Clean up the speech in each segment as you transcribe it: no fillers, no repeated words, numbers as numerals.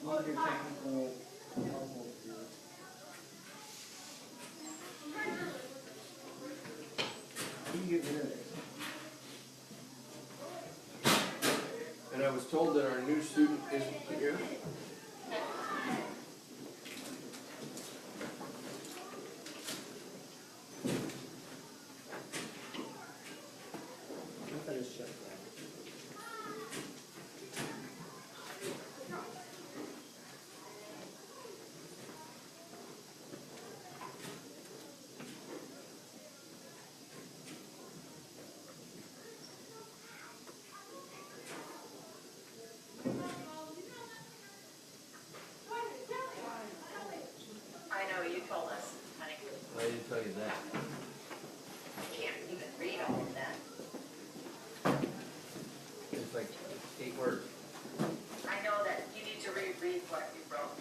need your technical help here. You can get rid of it. And I was told that our new student isn't here. I thought it was shut down. I know, you told us, honey. I didn't tell you that. I can't even read all of that. It's like 8 words. I know that you need to reread what you wrote.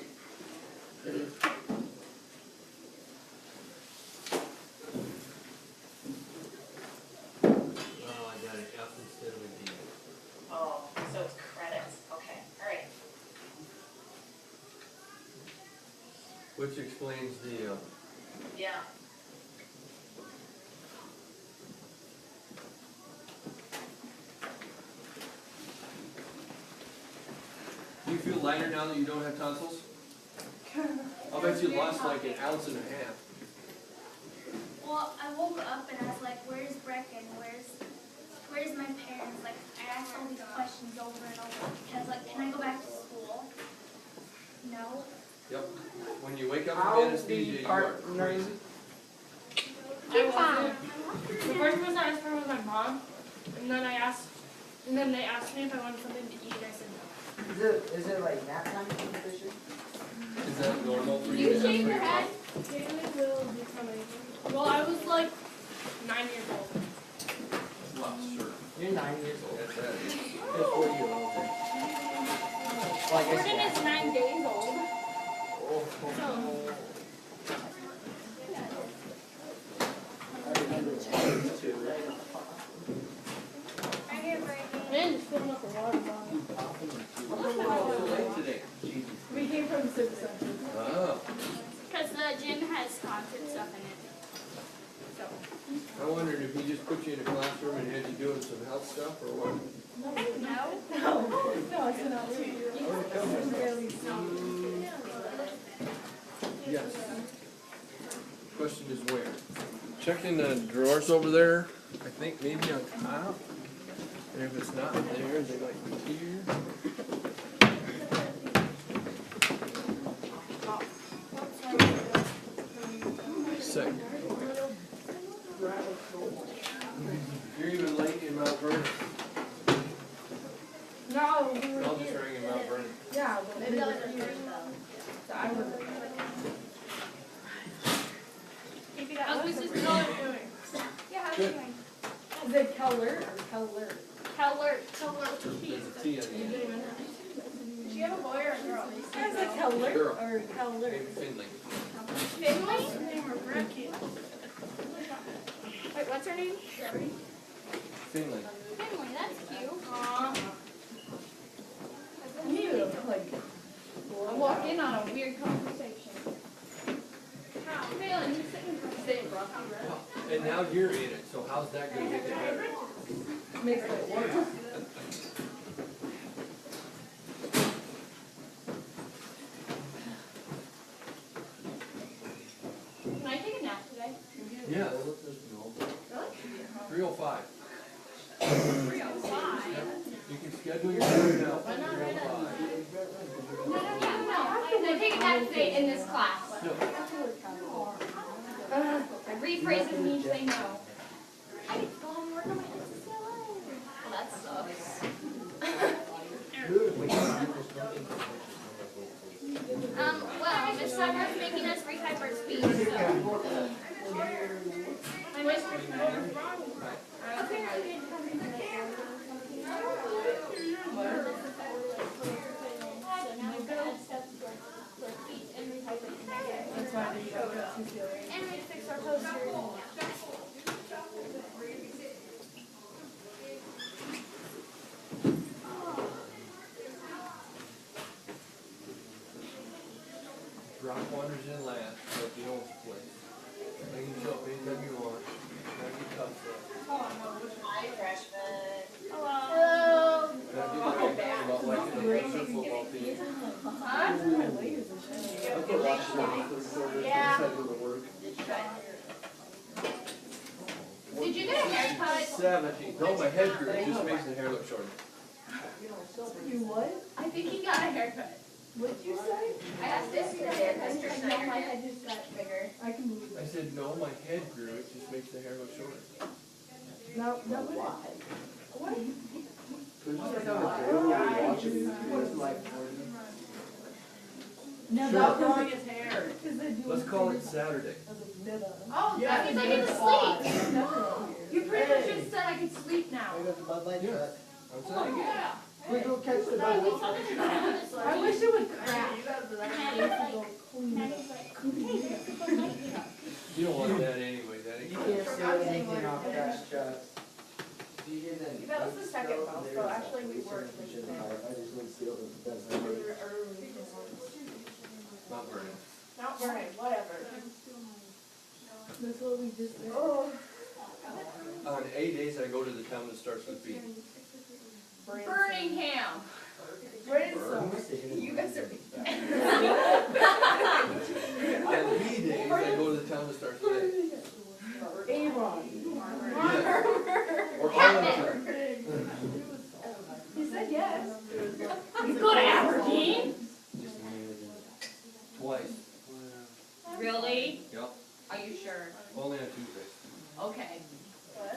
Oh, I got an F instead of a D. Oh, so it's credits, okay, all right. Which explains the, Yeah. do you feel lighter now that you don't have tonsils? I'll bet you lost like 1.5 ounces. Well, I woke up and I was like, where's Brecken? Where's my parents? Like, I asked all these questions over and over. Because, like, can I go back to school? No. Yep. When you wake up How from anesthesia, you are partners- crazy. I wasn't. The first person I asked for was my mom, and then they asked me if I wanted something to eat, and I said no. Is it like nap time competition? Is that normal for you? You to have shave your 3 o'clock? head? Daily will become anything. Well, I was like 9 years old. Well, sure. You're 9 years old. That's that. You're 4 years old. Well, I guess Gordon that. is 9 days old. Oh. I remember that too. I get Brecken. Man, just filling up a water bottle. Why so late today? We came from the civic center. Oh. Because the gym has concert stuff in it. So. I wondered if he just put you in a classroom and had you doing some health stuff or what? No. No, it's not really. Yes. Question is where? Check in the drawers over there. I think maybe on top. And if it's not there, they like here. Sick. You're even late in Mount Vernon. No, we were I'll just here. ring in Mount Vernon. Yeah, but we were here. So I was. How's Mrs. Keller doing? Yeah, how's Good. it going? Is it Keller or Keller? Keller. There's a T on the end. Do you have a boy or a girl? Is it Keller Girl. or Keller? Maybe Finley. Finley? Name or Brecken? Wait, what's her name? Finley. Finley, that's cute. I need to like. I walk in on a weird conversation. Phelan, he's sitting in front of me. And now you're in it, so how's that gonna make it better? Makes it worse. Can I take a nap today? Yeah. 3:05. 305. You can schedule your time now for Why not right 3:05. No, can I take a nap today in this class? No. Rephrases means they know. I get to go home and work on my SSLA. Well, that sucks. Well, Miss Summer's making us retype our speech, so. My mistress knows wrong. That's why they go to And we fix our posters. Rock wanders in last, but he owns the place. They can show up anytime you want. Not get tough stuff. Hi, freshman. Hello. Not get tough about liking the loser football team. Okay, watch that for the quarter. Yeah. Decide to go to work. Did you get a haircut? 17. No, my head grew. It just makes the hair look shorter. You what? I think he got a haircut. What'd you say? I asked this to get a haircut. He's like, no, my head just got bigger. I can believe I it. said, no, my head grew. It just makes the hair look shorter. No, why? Cause just like on the day when we watch it, it's like 40. No, Sure. not growing his hair. Let's call it Saturday. Oh, that means I get to sleep. You pretty much just said I could sleep now. I got the Bud Light Yeah. cut. I'm saying. Yeah. We go catch the No, Bud we Light. told him to go this way. I wish it would crack. You don't want that anyway, Daddy. You can't see anything off that shot. That was the second mouse, so actually we weren't I just want to see all the best. Not burning. Not burning, whatever. That's what we just did. On A days, I go to the town that starts with B. Birmingham. You guys are. On B days, I go to the town that starts with A. Avon. Yes. Or Arlington. He said yes. You go to Aberdeen? Twice. Really? Yep. Are you sure? Only on Tuesdays. Okay.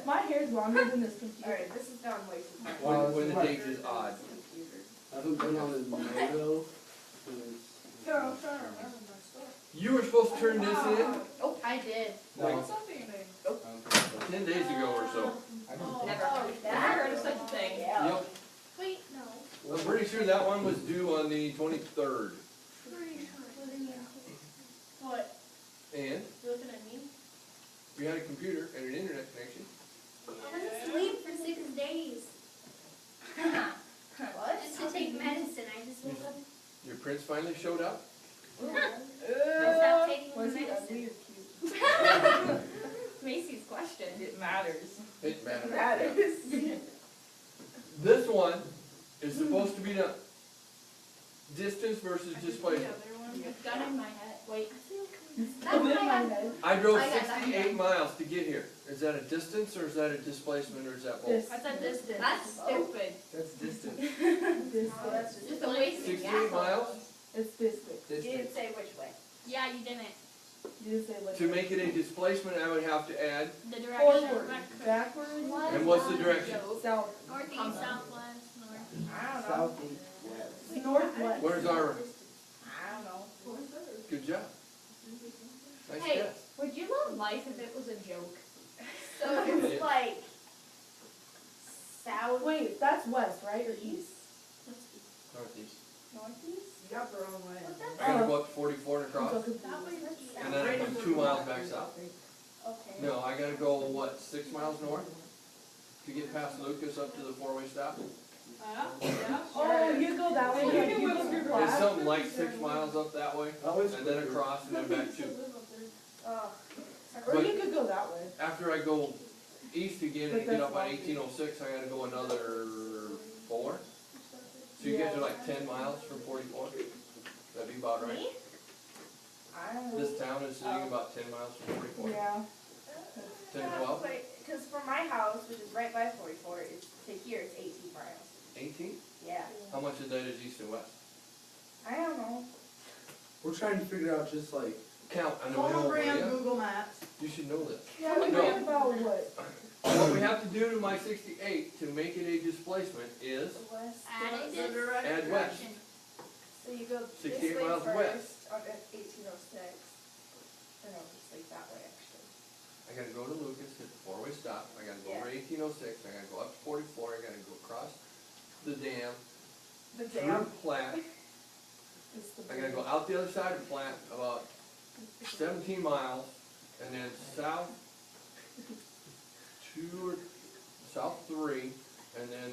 My hair's longer than this computer. Alright, this is gone way too far. When the date is odd. I haven't been on the moto You were supposed to turn this in Oh, I did. like 10 days ago or so. Never heard of such a thing. Yep. Wait, no. I'm pretty sure that one was due on the 23rd. What? And You looking at me? we had a computer and an internet connection. I was asleep for 6 days. What? Just to take medicine. I just woke up. Your prince finally showed up. I stopped taking the Was he medicine. ugly or cute? Macy's question. It matters. It matters. Matters. This one is supposed to be the distance versus displacement. It's gun in my head. Wait. That's what I have. I drove I got that. 68 miles to get here. Is that a distance or is that a displacement or is that both? That's a distance. That's stupid. That's distant. This Just a waste of 68 gas. miles? It's this quick. Distant. say which way. Yeah, you didn't. You didn't say what. To make it a displacement, I would have to add, The direction. Forward, backwards, and what's the direction? south, Northeast, southwest, north. I don't know. Southeast, west. Northwest. Where's our, I don't know. good job. Nice Hey. guess. Would you love life if it was a joke? So it's like south. Wait, that's west, right, or east? Northeast. Northeast? You got the wrong way. I gotta go up to 44 and across, and then I go 2 miles back south. Okay. No, I gotta go, what, 6 miles north? To get past Lucas up to the four-way stop? Oh, you go that way, like you go through It's class? something like 6 miles up that way, Always and then across, and then back 2. Or you could go that way. After I go east again and get up on 1806, I gotta go another 4. So you get to like 10 miles from 44. That'd be about right. I don't know. This town is sitting about 10 miles from 44. Yeah. 10, 12, Because from my house, which is right by 44, it's to here, it's 18 miles. 18? Yeah. How much of that is east and west? I don't know. We're trying to figure out just like. Count, I know we don't, yeah. Google Maps. You should know this. Yeah, we No. read about what? What we have to do to my 68 to make it a displacement is West. Add the it. direct- add west. So you go this 68 way miles first west. on 1806. Or no, just like that way actually. I gotta go to Lucas, hit the four-way stop, I gotta go Yeah. over 1806, I gotta go up to 44, I gotta go across the dam, The through Platte, It's the I gotta go out the other side of Platte, about 17 miles, and then south 2 or south 3, and then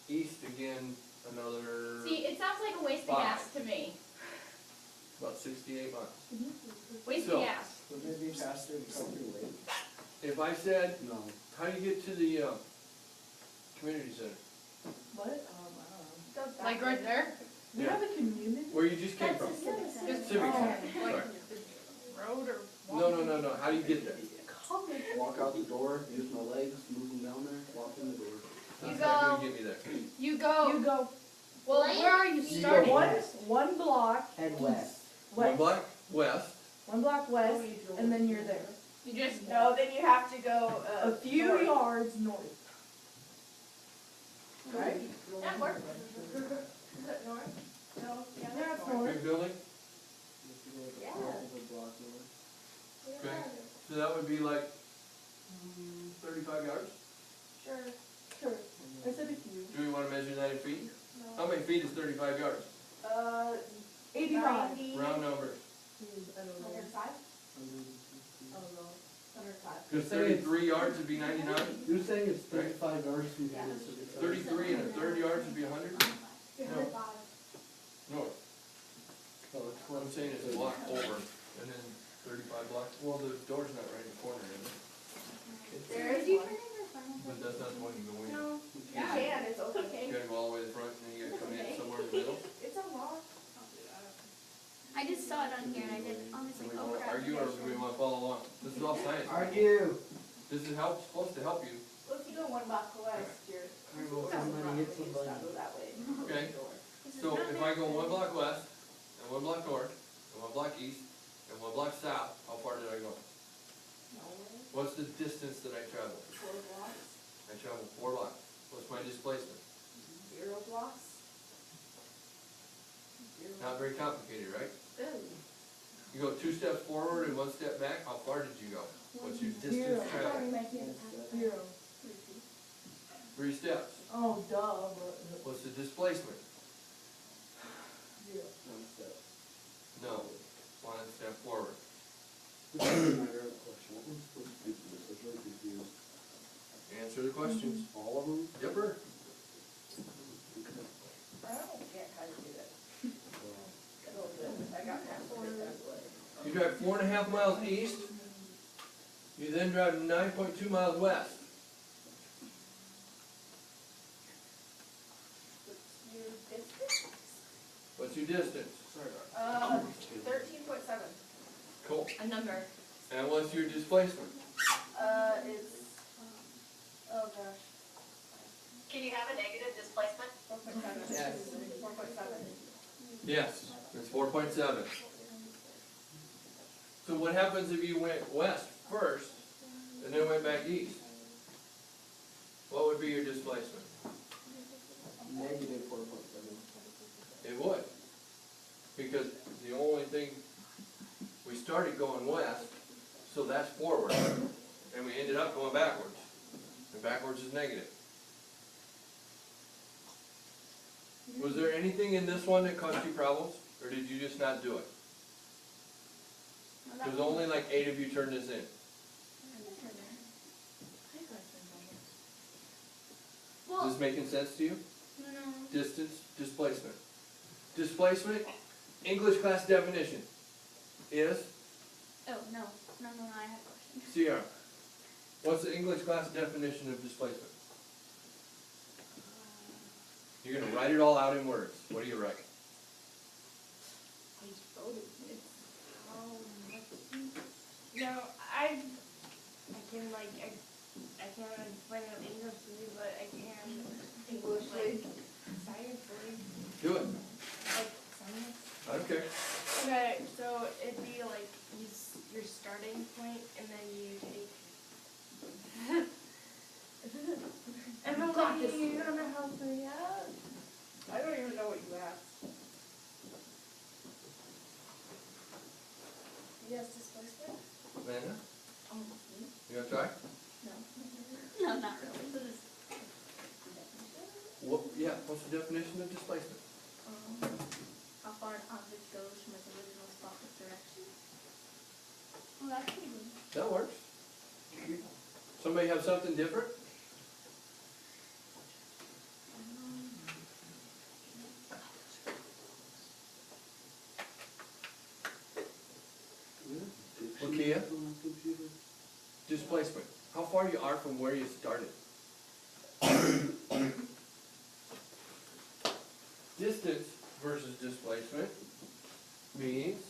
east again another, See, it sounds like a waste of Five. gas to me. about 68 miles. Waste So- the gas. Wouldn't it be faster to come through Lake? If I said, No. how do you get to the, community center? What? I don't know. Like right there? We Yeah. have a community? Where you just came That's from? a civic center. Just Civic center, like sorry. the road or No, how do you get there? Walk out the door, use my legs, move them down there, walk in the door. That's go- not gonna get me there. You go. You go Well, where are you You starting? go one block Head west. One west. block west, One block west, and then you're there. You just No, then you have to go, A few north. yards north. Right? that works. Is it north? No, yeah, Yeah, that's it's north. north. big building, Yeah. okay. So that would be like 35 yards? Sure. Sure. I said a few. Do we wanna measure that in feet? How many feet is 35 yards? 85. 90. Round numbers. I don't know. 105? I don't know. 105. Cause 33 yards would be 99, You're saying it's 35 yards from here, so it's 33 and a third yards would be 100? No. No, Oh, it's I'm saying it's a block over, and then 35 blocks, well, the door's not right in the corner, is it? There is one. But that's not the one you go in. No. You can, it's okay. You gotta go all the way to the front, and then you gotta come in somewhere in the middle. It's a walk. I just saw it on here and I didn't, I was Do like, we oh wanna crap. argue, or do we wanna follow along? This is all science. Argue. This is supposed to help you, Well, if you go one block west, you're. Argue with somebody, get somebody. Go that way. okay? This is So not if bad. I go one block west, and one block north, and one block east, and one block south, how far did I go? What's the distance that I traveled? 4 blocks, I traveled 4 blocks. What's my displacement? 0 blocks. 0. Not very complicated, right? Ooh. You go 2 steps forward and 1 step back, how far did you go? What's your Zero. distance traveled? Zero. 3 steps. Oh, duh. But What's the displacement? zero. One step. No, 1 step forward. This is my real question. What was supposed to do for this? I was really confused. Answer the questions. All of them? Yepper. I don't get how to do that. A little bit. I got half of it that way. You drive 4.5 miles east. You then drive 9.2 miles west. Your distance? What's your distance? 13.7. Cool. A number. And what's your displacement? It's, oh gosh, Can you have a negative displacement? 4.7. Yes. 4.7. Yes, it's 4.7. So what happens if you went west first and then went back east? What would be your displacement? Negative 4.7. It would. Because the only thing, we started going west, so that's forward. And we ended up going backwards. And backwards is negative. Was there anything in this one that caused you problems? Or did you just not do it? There's only like 8 of you turned this in. Is Well, this making sense to you? no. Distance, displacement. Displacement, English class definition is, Oh, no, I have a question. Sierra, what's the English class definition of displacement? You're gonna write it all out in words. What do you write? No, I can like I can't explain it Englishly, but I can Englishly. science-ly, Do it. like science. I don't care. Okay, so it'd be like your starting point, and then you take. Emily, you're gonna help me out. I don't even know what you asked. Yes, displacement? Amanda? You gonna try? No, not really. What, yeah, what's the definition of displacement? How far an object goes from its original spot with direction. Well, that's pretty good. That works. Somebody have something different? idea? On my computer. Displacement. How far you are from where you started. Distance versus displacement means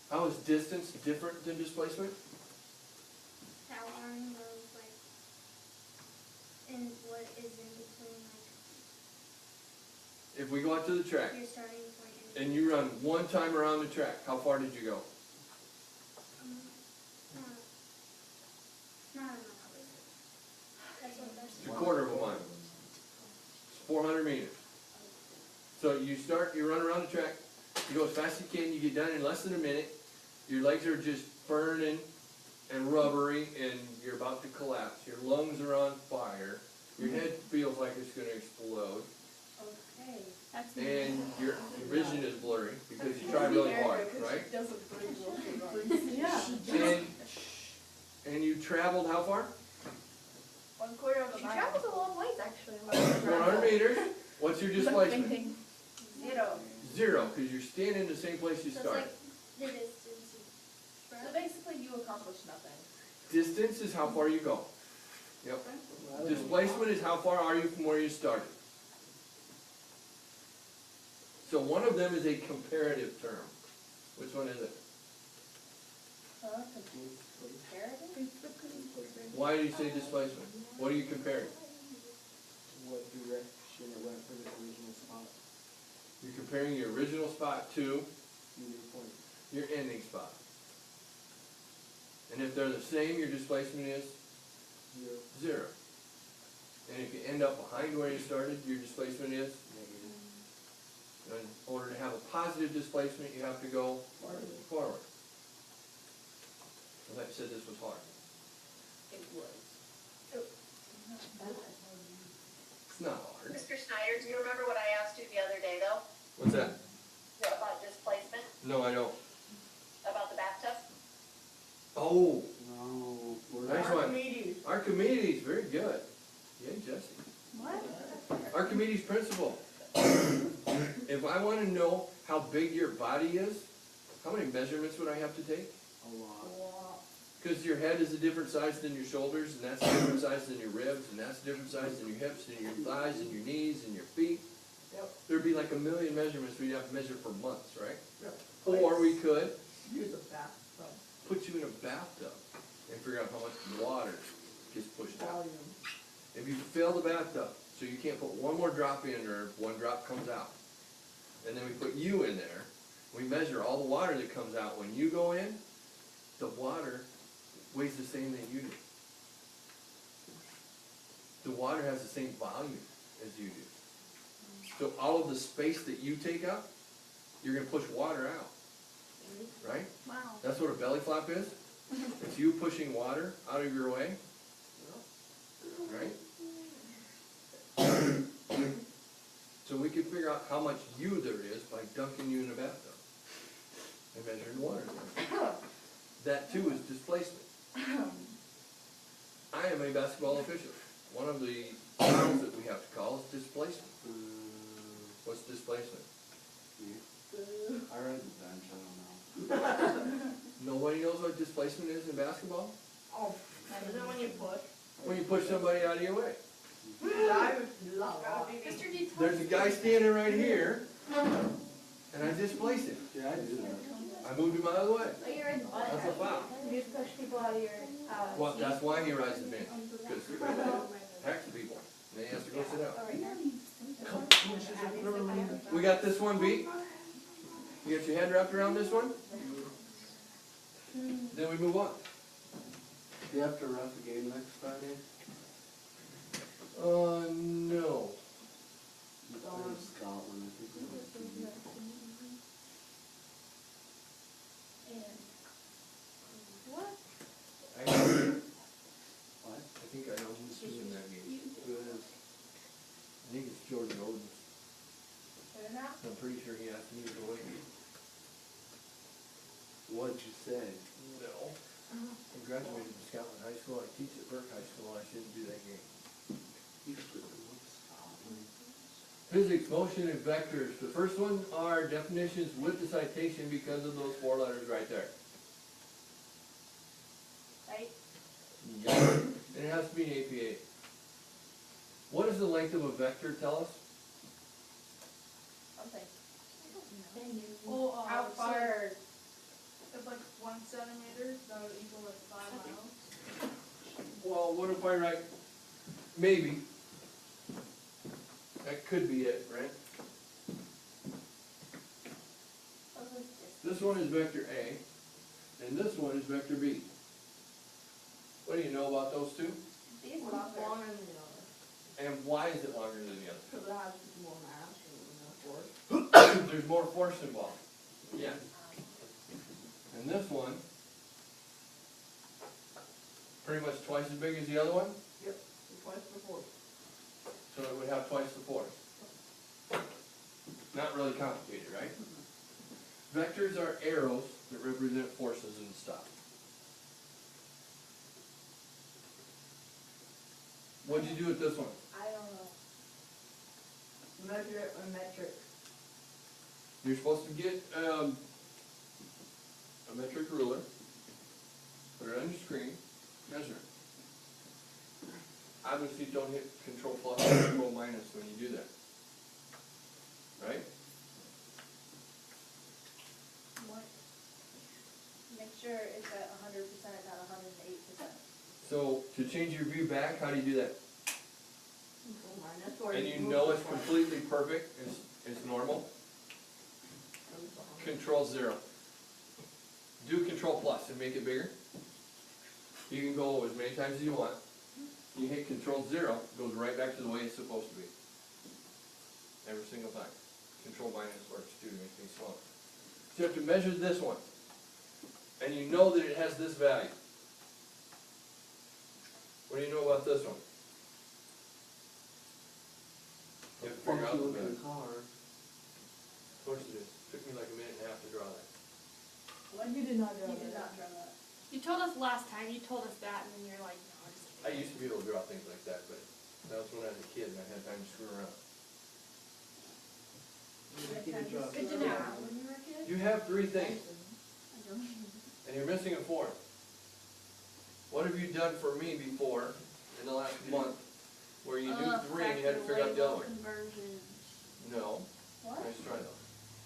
how is distance different than displacement? How long goes like, and what is in between If we go out to the track like your starting point and. and you run one time around the track, how far did you go? Not enough. That's what they're It's a saying. quarter of a mile. It's 400 meters. So you start, you run around the track, you go as fast as you can, you get done in less than a minute, your legs are just burning and rubbery and you're about to collapse. Your lungs are on fire, your head feels like it's going to explode, Okay. That's and your vision is blurry because you try really hard, right? Doesn't breathe real Yeah. And you traveled how far? 1/4 of a She mile. travels a long ways, actually. 400 meters. What's your displacement? 0. 0, because you're standing in the same place you So it's started. like the distance. So basically you accomplished nothing. Distance is how far you go. Yep. Displacement is how far are you from where you started. So one of them is a comparative term. Which one is it? Why do you say displacement? What are you comparing? What direction it went from its original spot. You're comparing your original spot to New point. your ending spot. And if they're the same, your displacement is 0. 0. And if you end up behind where you started, your displacement is? Negative. In order to have a positive displacement, you have to go forward. I thought you said this was hard. It was. It's not hard. Mr. Snyder, do you remember what I asked you the other day, though? What's that? About displacement, No, I don't. about the bathtub? Oh, No. nice one. Archimedes, very good. Yay, Jesse. What? Archimedes principle. If I want to know how big your body is, how many measurements would I have to take? A lot. Because your head is a different size than your shoulders, and that's a different size than your ribs, and that's a different size than your hips, and your thighs, and your knees, and your feet. Yep. There'd be like a million measurements we'd have to measure for months, right? Yep. Or we could Use a bathtub. put you in a bathtub and figure out how much water gets pushed out. Volume. If you fill the bathtub, so you can't put one more drop in or one drop comes out, and then we put you in there, we measure all the water that comes out when you go in, the water weighs the same that you do. The water has the same volume as you do. So all of the space that you take up, you're gonna push water out, right? Wow. That's what a belly flop is. It's you pushing water out of your way, right? So we can figure out how much you there is by dunking you in a bathtub and measuring water. That too is displacement. I am a basketball official. One of the terms that we have to call is displacement. What's displacement? I read the bench, I don't know. Nobody knows what displacement is in basketball? Oh, isn't it when you push? When you push somebody out of your way. I would love it. Mr. D. There's a guy standing right here, and I displaced him. Yeah, I do that. I moved him out of the way. Oh, you're in the butt. That's a foul. You just push people out of your, Well, that's why he rides the bench, because he hacks people, and he has to go sit down. We got this one beat. You got your head wrapped around this one? Then we move on. Do you have to ref the game next Friday? No. You play Scotland, I think. what? I know. What? I think I know who's in that game. Who is? I think it's Jordan Odens. I'm pretty sure he asked me to go in. What'd you say? No. I graduated from Scotland High School. I teach at Burke High School. I shouldn't do that game. You flew to Scotland. Physics, motion, and vectors. The first one are definitions with the citation because of those 4 letters right there. Right? Yeah. And it has to be an APA. What does the length of a vector tell us? Something. Well, How far? If like 1 centimeter, that would equal like 5 miles. Well, what if I write, maybe. That could be it, right? This one is vector A, and this one is vector B. What do you know about those two? These One's longer. longer than the other, And why is it longer than the other? because it has more mass and more force. There's more force involved. Yeah. And this one, pretty much twice as big as the other one, Yep, twice the force. so it would have twice the force. Not really complicated, right? Vectors are arrows that represent forces and stuff. What'd you do with this one? I don't know. Measure it with metric. You're supposed to get a metric ruler, put it on your screen, measure it. Obviously, don't hit control plus or control minus when you do that. Right? What? Make sure it's at 100%, not 108%. So, to change your view back, how do you do that? Control minus, or And you move know the it's force. completely perfect, it's normal? Control 0. Do control plus and make it bigger. You can go as many times as you want. You hit control 0, it goes right back to the way it's supposed to be. Every single time. Control minus works too to make things smaller. So you have to measure this one. And you know that it has this value. What do you know about this one? You have to figure out Funky the looking value. car. Of course it is. Took me like a minute and a half to draw that. You did not draw You did that. not draw that. You told us last time, you told us that, and then you're like, no, I'm just I kidding. used to be able to draw things like that, but that was when I was a kid and I had time to screw around. Good to know. When you were a kid? You have 3 things, and you're missing a 4th. What have you done for me before, in the last month, where you knew 3 and you had to figure out the other one? Conversions. No. What? Nice try though.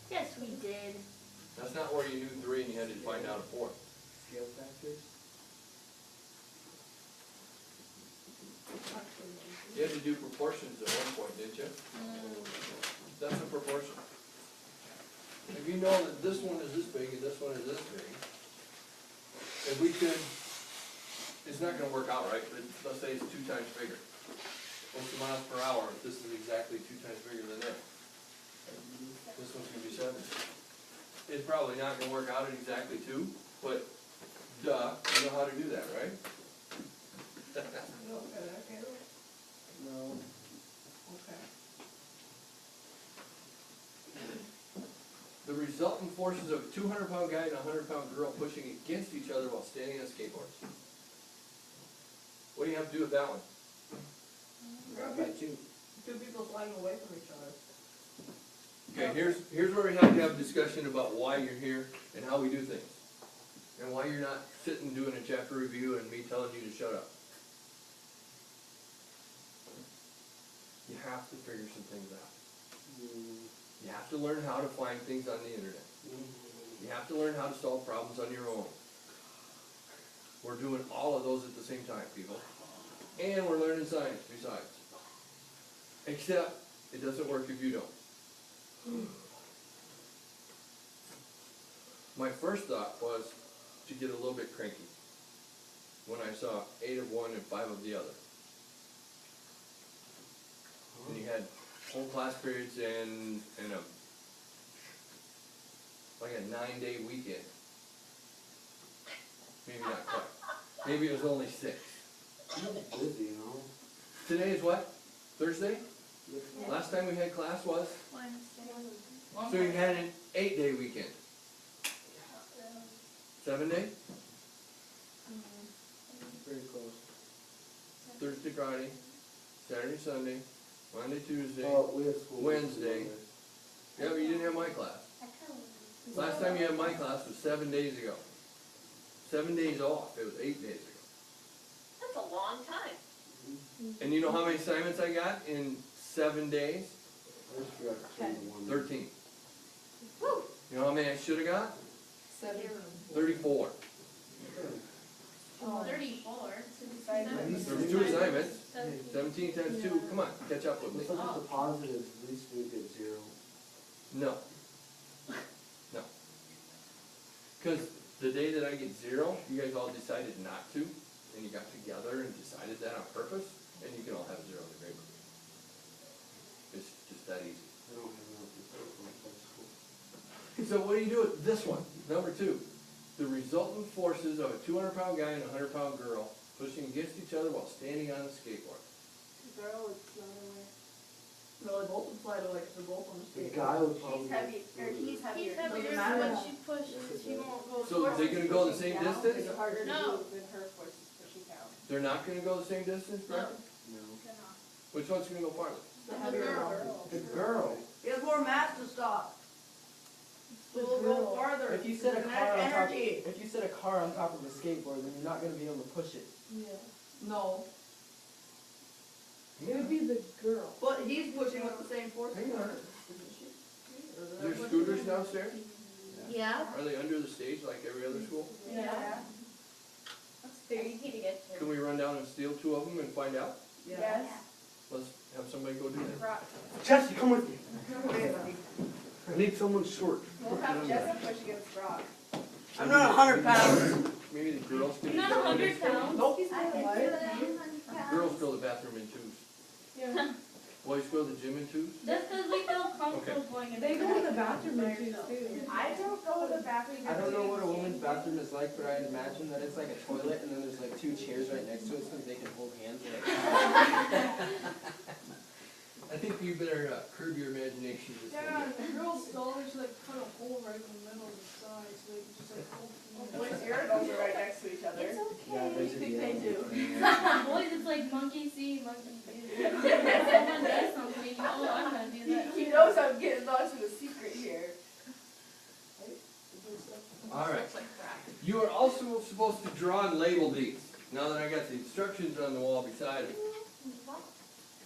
Yes, we did. That's not where you knew 3 and you had to find out a 4th. Scale factors. You had to do proportions at one point, didn't you? That's a proportion. If you know that this one is this big and this one is this big, if we could, it's not gonna work out right, but let's say it's 2 times bigger. What's the miles per hour if this is exactly 2 times bigger than that? This one's gonna be 7. It's probably not gonna work out at exactly 2, but duh, you know how to do that, right? No. Okay. The resultant forces of a 200-pound guy and a 100-pound girl pushing against each other while standing on skateboards. What do you have to do with that one? Grab by 2. 2 people sliding away from each other. Okay, here's where we have to have a discussion about why you're here and how we do things. And why you're not sitting doing a chapter review and me telling you to shut up. You have to figure some things out. You have to learn how to find things on the internet. You have to learn how to solve problems on your own. We're doing all of those at the same time, people. And we're learning science besides. Except, it doesn't work if you don't. My first thought was to get a little bit cranky when I saw 8 of one and 5 of the other. And you had whole class periods and a like a 9-day weekend. Maybe not quite. Maybe it was only 6. I'm busy, you know. Today is what? Thursday? Last time we had class was? Wednesday. So you had an 8-day weekend. 7-day? Very close. Thursday, Friday, Saturday, Sunday, Monday, Tuesday. Oh, we have school. Wednesday. Yeah, but you didn't have my class. Last time you had my class was 7 days ago. 7 days off, it was 8 days ago. That's a long time. And you know how many assignments I got in 7 days? I just forgot to change one. 13. You know how many I should've got? 7. 34. 34. There was 2 assignments, 17 times 2, come on, catch up with me. Let's look at the positives, at least we get 0. No. No. Because the day that I get 0, you guys all decided not to, and you got together and decided that on purpose, and you can all have 0 in the grade book. It's just that easy. I don't have enough to school. So what do you do with this one? Number 2, the resultant forces of a 200-pound guy and a 100-pound girl pushing against each other while standing on a skateboard. Girl would slide away. No, they both would slide away because they're both on the The skate. guy would probably. She's heavy, or he's heavier. He's heavier, Doesn't so matter. when she pushes, he won't go. So they're gonna go the same Down, distance? It's harder to No. move than her force is pushing down. They're not gonna go the same distance, Brett? No. Which one's gonna go farther? The heavier girl. The girl. He has more mass to stop. So we'll go farther. If you set a Kinetic car on top, energy. if you set a car on top of a skateboard, then you're not gonna be able to push it. Yeah. No, It would be the girl. but he's pushing with the same force. Hang on. Isn't she? Or is it There's her scooters pushing? downstairs? Yeah. Are they under the stage like every other school? Yeah. That's very easy to get to. Can we run down and steal 2 of them and find out? Yes. Let's have somebody go do that. Rock. Jesse, come with me. I need someone short. We'll have Jessica push against Brock. I'm not 100 pounds. Maybe the girls can. Not 100 pounds. Nope. I can do it. Girls go to the bathroom in 2s. Yeah. Boys go to the gym in 2s? Just because we feel comfortable going in. They go to the bathroom or two too. I don't go to the bathroom. I don't know what a woman's bathroom is like, but I'd imagine that it's like a toilet and then there's like 2 chairs right next to it so they can hold hands. I think you better curb your imagination just a Yeah, little bit. the girls always like cut a hole right in the middle of the side so they can just like hold Boys' urinals are right next to each other. It's Yeah, okay. they I think they do. Boys, it's like monkey see, monkey do. If someone does something, oh, I'm gonna do that. He knows I'm getting onto a secret here. Alright. You are also supposed to draw and label these. Now that I got the instructions on the wall beside me.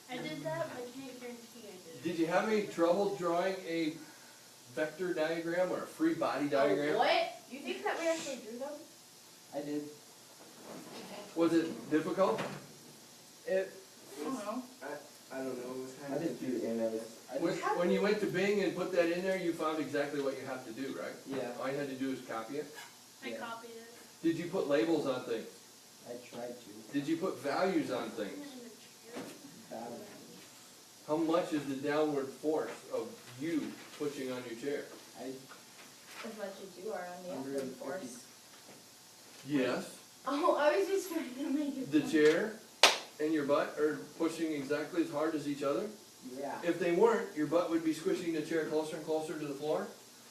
I did that, but I can't guarantee I did. Did you have any trouble drawing a vector diagram or a free body diagram? What? You think that we actually drew them? I did. Was it difficult? It, I don't know. I don't know, it was I kind of did do confusing. When you went to Bing and put that in there, you found exactly what you have to do, right? Yeah, All you had to do is copy it. I Yeah. copied it. Did you put labels on things? I tried to. Did you put values on things? Balance. How much is the downward force of you pushing on your chair? As much as you are on the upward 150. force. Yes. Oh, I was just trying to make it. The chair and your butt are pushing exactly as hard as each other. Yeah. If they weren't, your butt would be squishing the chair closer and closer to the floor,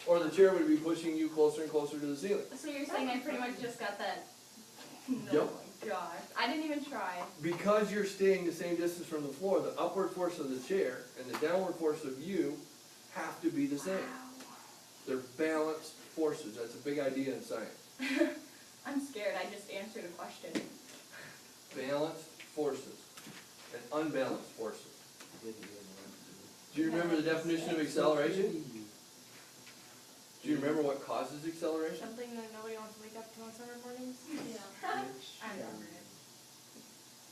or the chair would be pushing you closer and closer to the ceiling. So you're saying I pretty much just got that? Yep. No, my gosh. I didn't even try. Because you're staying the same distance from the floor, the upward force of the chair and the downward force of you have to be the same. They're balanced forces. That's a big idea in science. I'm scared. I just answered a question. Balanced forces and unbalanced forces. Do you remember the definition of acceleration? Do you remember what causes acceleration? Something that nobody wants to wake up to on summer mornings? Yeah. I remember it.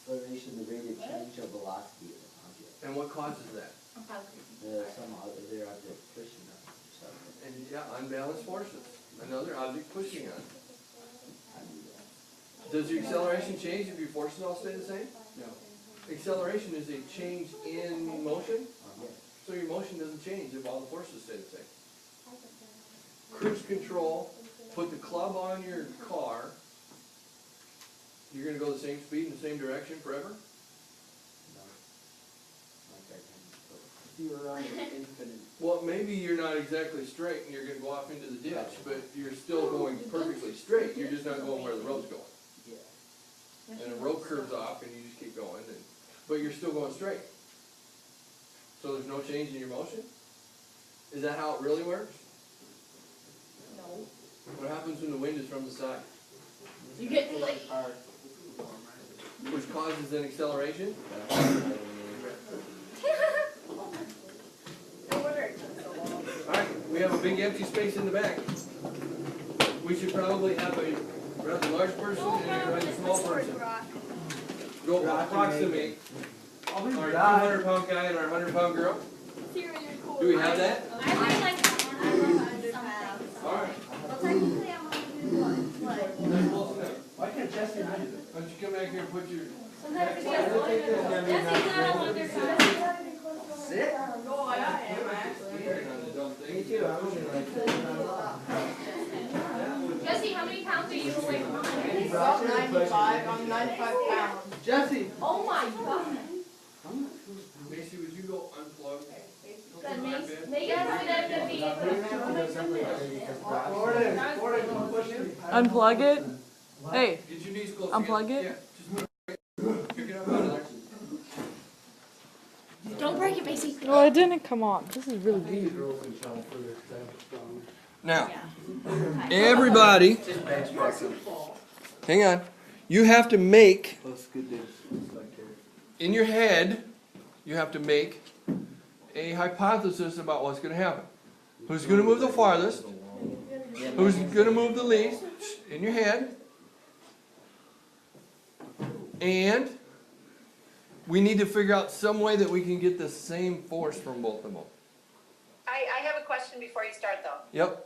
Acceleration, the rate of change of velocity of an object. And what causes that? Some other object pushing on it or something. And yeah, unbalanced forces. Another object pushing on it. How do you do that? Does your acceleration change if your forces all stay the same? No. Acceleration is a change in motion, Yeah. so your motion doesn't change if all the forces stay the same. Cruise control, put the club on your car. You're gonna go the same speed in the same direction forever? No. Like I can. You were on an infinite. Well, maybe you're not exactly straight and you're gonna go off into the ditch, but you're still going perfectly straight, you're just not going where the road's going. Yeah. And the road curves off and you just keep going, but you're still going straight. So there's no change in your motion? Is that how it really works? No. What happens when the wind is from the side? You get like. Which causes an acceleration? No wonder it took so long. Alright, we have a big empty space in the back. We should probably have a rather large person and a rather small person. Go approximate our 200-pound guy and our 100-pound girl. Do we have that? I really like that one. I love something. Alright. Well, technically, I'm only doing what? That's close enough. Why can't Jesse and I do it? Why don't you come back here and put your... Sometimes if he has one, Jesse's not a wonder Sit? No, I am actually. Me too. Jesse, how many pounds are you weighing? About 95. I'm 95 pounds. Jesse! Oh my god. Macy, would you go unplug? Then Megan would end up being Florida, don't push me. Unplug it. Hey, Get your knees close unplug together. it. Yeah, just move it. Pick it up out of there. Don't break it, Macy. No, it didn't come on. This is really weird. Now, everybody, hang on. You have to make, in your head, you have to make a hypothesis about what's going to happen. Who's going to move the farthest? Who's going to move the least? In your head. And we need to figure out some way that we can get the same force from both of them. I have a question before you start though. Yep.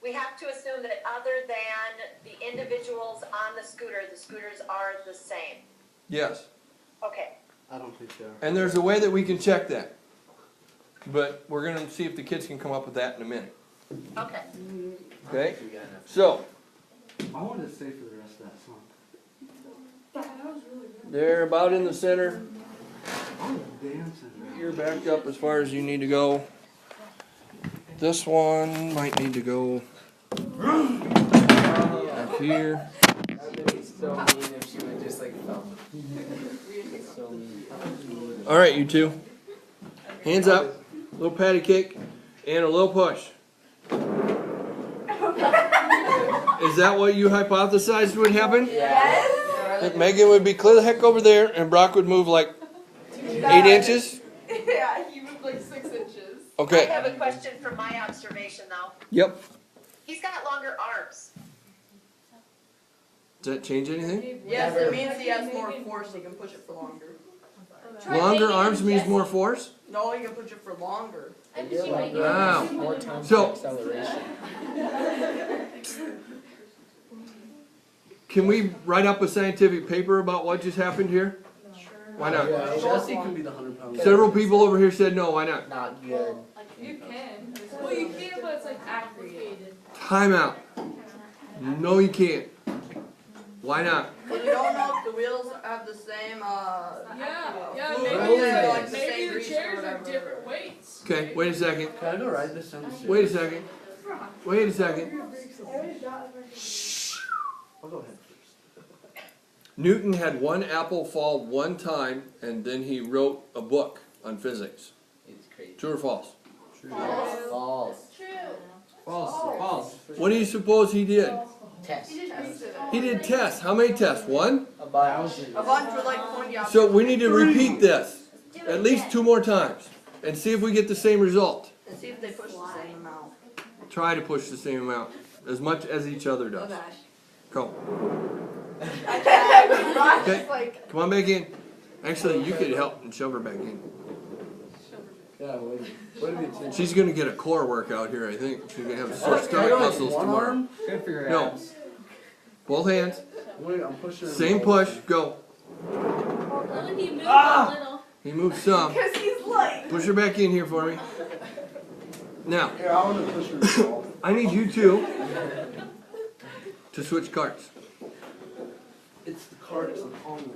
We have to assume that other than the individuals on the scooters are the same. Yes. Okay. I don't think so. And there's a way that we can check that. But we're going to see if the kids can come up with that in a minute. Okay. Okay? So, I wanted to stay for the rest of that song. they're about in the center. I'm dancing. You're backed up as far as you need to go. This one might need to go up here. That would be so mean if she would just like fell. So mean. All right, you two. Hands up. A little patty cake and a little push. Is that what you hypothesized would happen? Yes. That Megan would be clear the heck over there and Brock would move like 8 inches? Yeah, he moved like 6 inches. I Okay. have a question from my observation though. Yep. He's got longer arms. Does that change anything? Yes, it means he has more force. He can push it for longer. Longer arms means more force? No, he can push it for longer. Wow. More times So- acceleration. Can we write up a scientific paper about what just happened here? Why not? Jesse can be the 100-pound. Several people over here said no, why not? Not good. You can. Well, you can, but it's like aggregated. Time out. No, you can't. Why not? Because we don't know if the wheels have the same, Yeah, Like the maybe same the grease or chairs are whatever. different weights. Okay, wait a second. Can I go ride this down the stairs? Wait a second. Wait a second. I'll go ahead first. Newton had one apple fall one time, and then he wrote a book on physics. It's crazy. True or false? False. False. What do you suppose he did? Test. He did tests. How many tests? One? A bunch. a bunch with like pointy objects. So we need to repeat this at least 2 more times and see if we get the same result. And see if they push the same amount. Try to push the same amount as much as each other does. Go. I can't. Brock's Okay. like, Come on back in. Actually, you could help and shove her back in. Yeah, wait. What did it She's gonna get a core workout here, I think. She's gonna have sore stomach muscles tomorrow. Good for your No. abs. Both hands. Wait, I'm pushing. Same push. Go. Only you move a little. He moved some. because he's like. Push her back in here for me. Now, Here, I want to push her. I need you two to switch carts. It's the cart, it's the palm.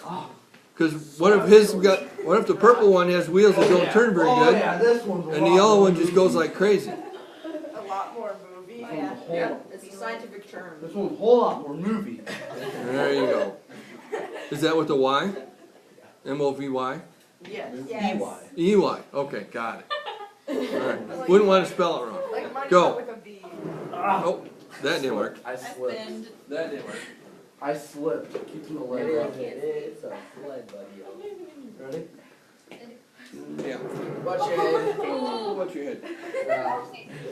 Oh. Because what if the purple one has wheels that don't turn very Oh good, yeah, this one's a and the lot yellow one more just goes movie. like crazy? A lot more movie. This one's a whole- Yeah, it's a scientific term. This one's a whole lot more movie. There you go. Is that with the Y? M-O-V-Y? Yes. EY, okay, got it. Alright, wouldn't wanna spell it wrong. Like money Go. with a V. Oh, that didn't work. I slipped. That didn't work. I slipped. Keeping the leg up. It's a sled, buddy. Ready? Yeah. Watch your head. Oh, watch your head.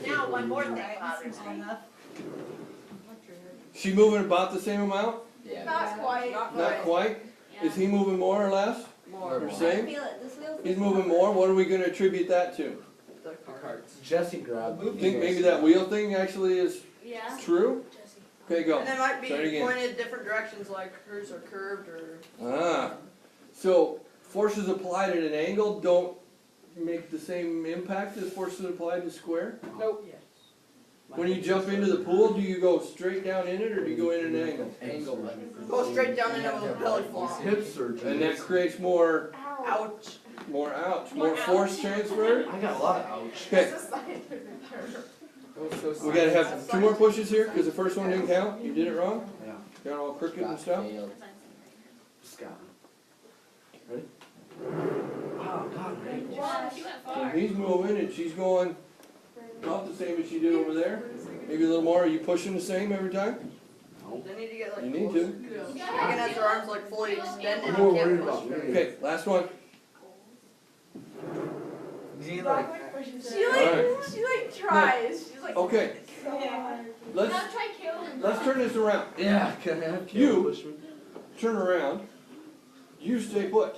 Now, one more thing bothers me. She moving about the same amount? Yeah. Not quite. Not quite? Is he moving more or less? More. Or same? Feel it, this feels. He's moving more, what are we gonna attribute that to? The carts. Jesse grabbed. Think maybe that wheel thing actually is Yeah. true? Okay, go. And they might be Try it again. pointed different directions, like hers are curved or. Ah, so forces applied at an angle don't make the same impact as forces applied to square? Nope. When you jump into the pool, do you go straight down in it or do you go in an angle? Angle. Go straight down into a belly flop. Hip surgery. And that creates more Ouch. ouch, more force transfer? I got a lot of ouch. Okay, we gotta have two more pushes here, cause the first one didn't count, you did it wrong? Yeah. Got all crooked and stuff? Scott. Ready? Wow, God, man. Wow, she went far. And he's moving and she's going about the same as she did over there. Maybe a little more, are you pushing the same every time? They need to get like. You need close. to. They can have their arms like fully extended. I'm more You can't worried push about straight. me. Okay, last one. She like. Alright, tries. She's like. okay, Now let's try killing. let's turn this around. Yeah, can I have You- push me? Turn around. You stay put.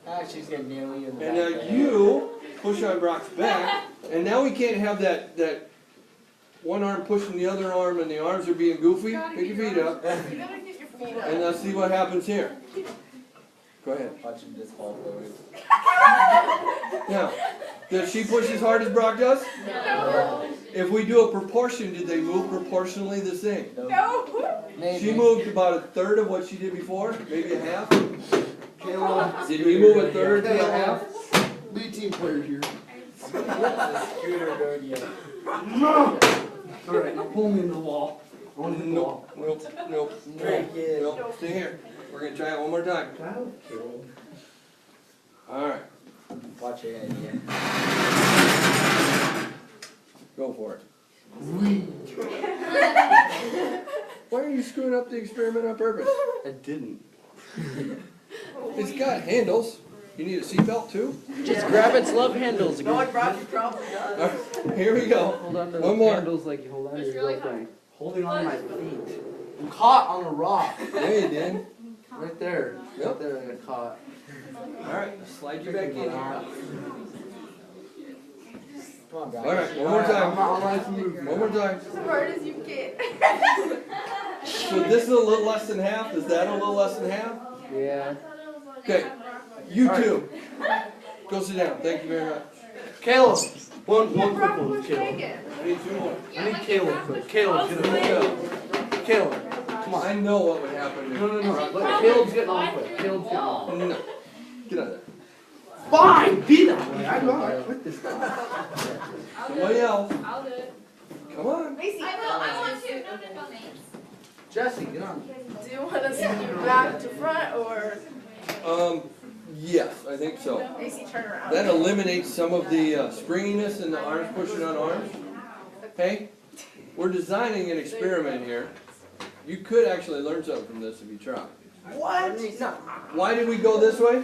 Ah, she's gonna nail you in the And back now of the head. you push on Brock's back, and now we can't have that one arm pushing the other arm and the arms are being goofy. Pick your feet up, You gotta get your feet up. and let's see what happens here. Go ahead. Watch him just fall forward. Now, does she push as hard as Brock does? No. If we do a proportion, did they move proportionally the same? No. She moved about a third of what she did before, maybe a half. Caleb. Did he move a third to a half? Lead team player here. Scooter rodeo. Alright, now pull me in the wall. I want to hit the wall. Nope. Drink it. Nope, stay here. We're gonna try it one more time. Alright, Watch your head, yeah. go for it. Why are you screwing up the experiment on purpose? I didn't. It's got handles. You need a seatbelt too? Just grab its love handles. No, it probably does. Alright, here we go. Hold on to One more. handles like you hold on to It's your really girlfriend. Holding on to my feet. I'm caught on a rock. Yeah, you did. Right there. Yep. Right there, I got caught. Alright, slide you back in here. Come on, Brock. Alright, one more time. I'll let you move. One more time. As hard as you can. So this is a little less than half. Is that a little less than half? Yeah. Okay, you two. Go sit down. Thank you very much. Caleb! One quick one, Caleb. I need two more. I need Caleb quick. Caleb, get on. Caleb, come on. I know what would happen. No. Let Caleb's getting on quick. Caleb's getting on. No. Get out of there. Fine, be that way. I'm not. I quit this time. Somebody else. I'll do it. Come on. Macy, I want to. No, Nate. Jesse, get on. do you want us to do back to front or Yes, I think so. Macy turn around? That eliminates some of the springiness in the arms pushing on arms. Hey, we're designing an experiment here. You could actually learn something from this if you try. What? No. Why did we go this way?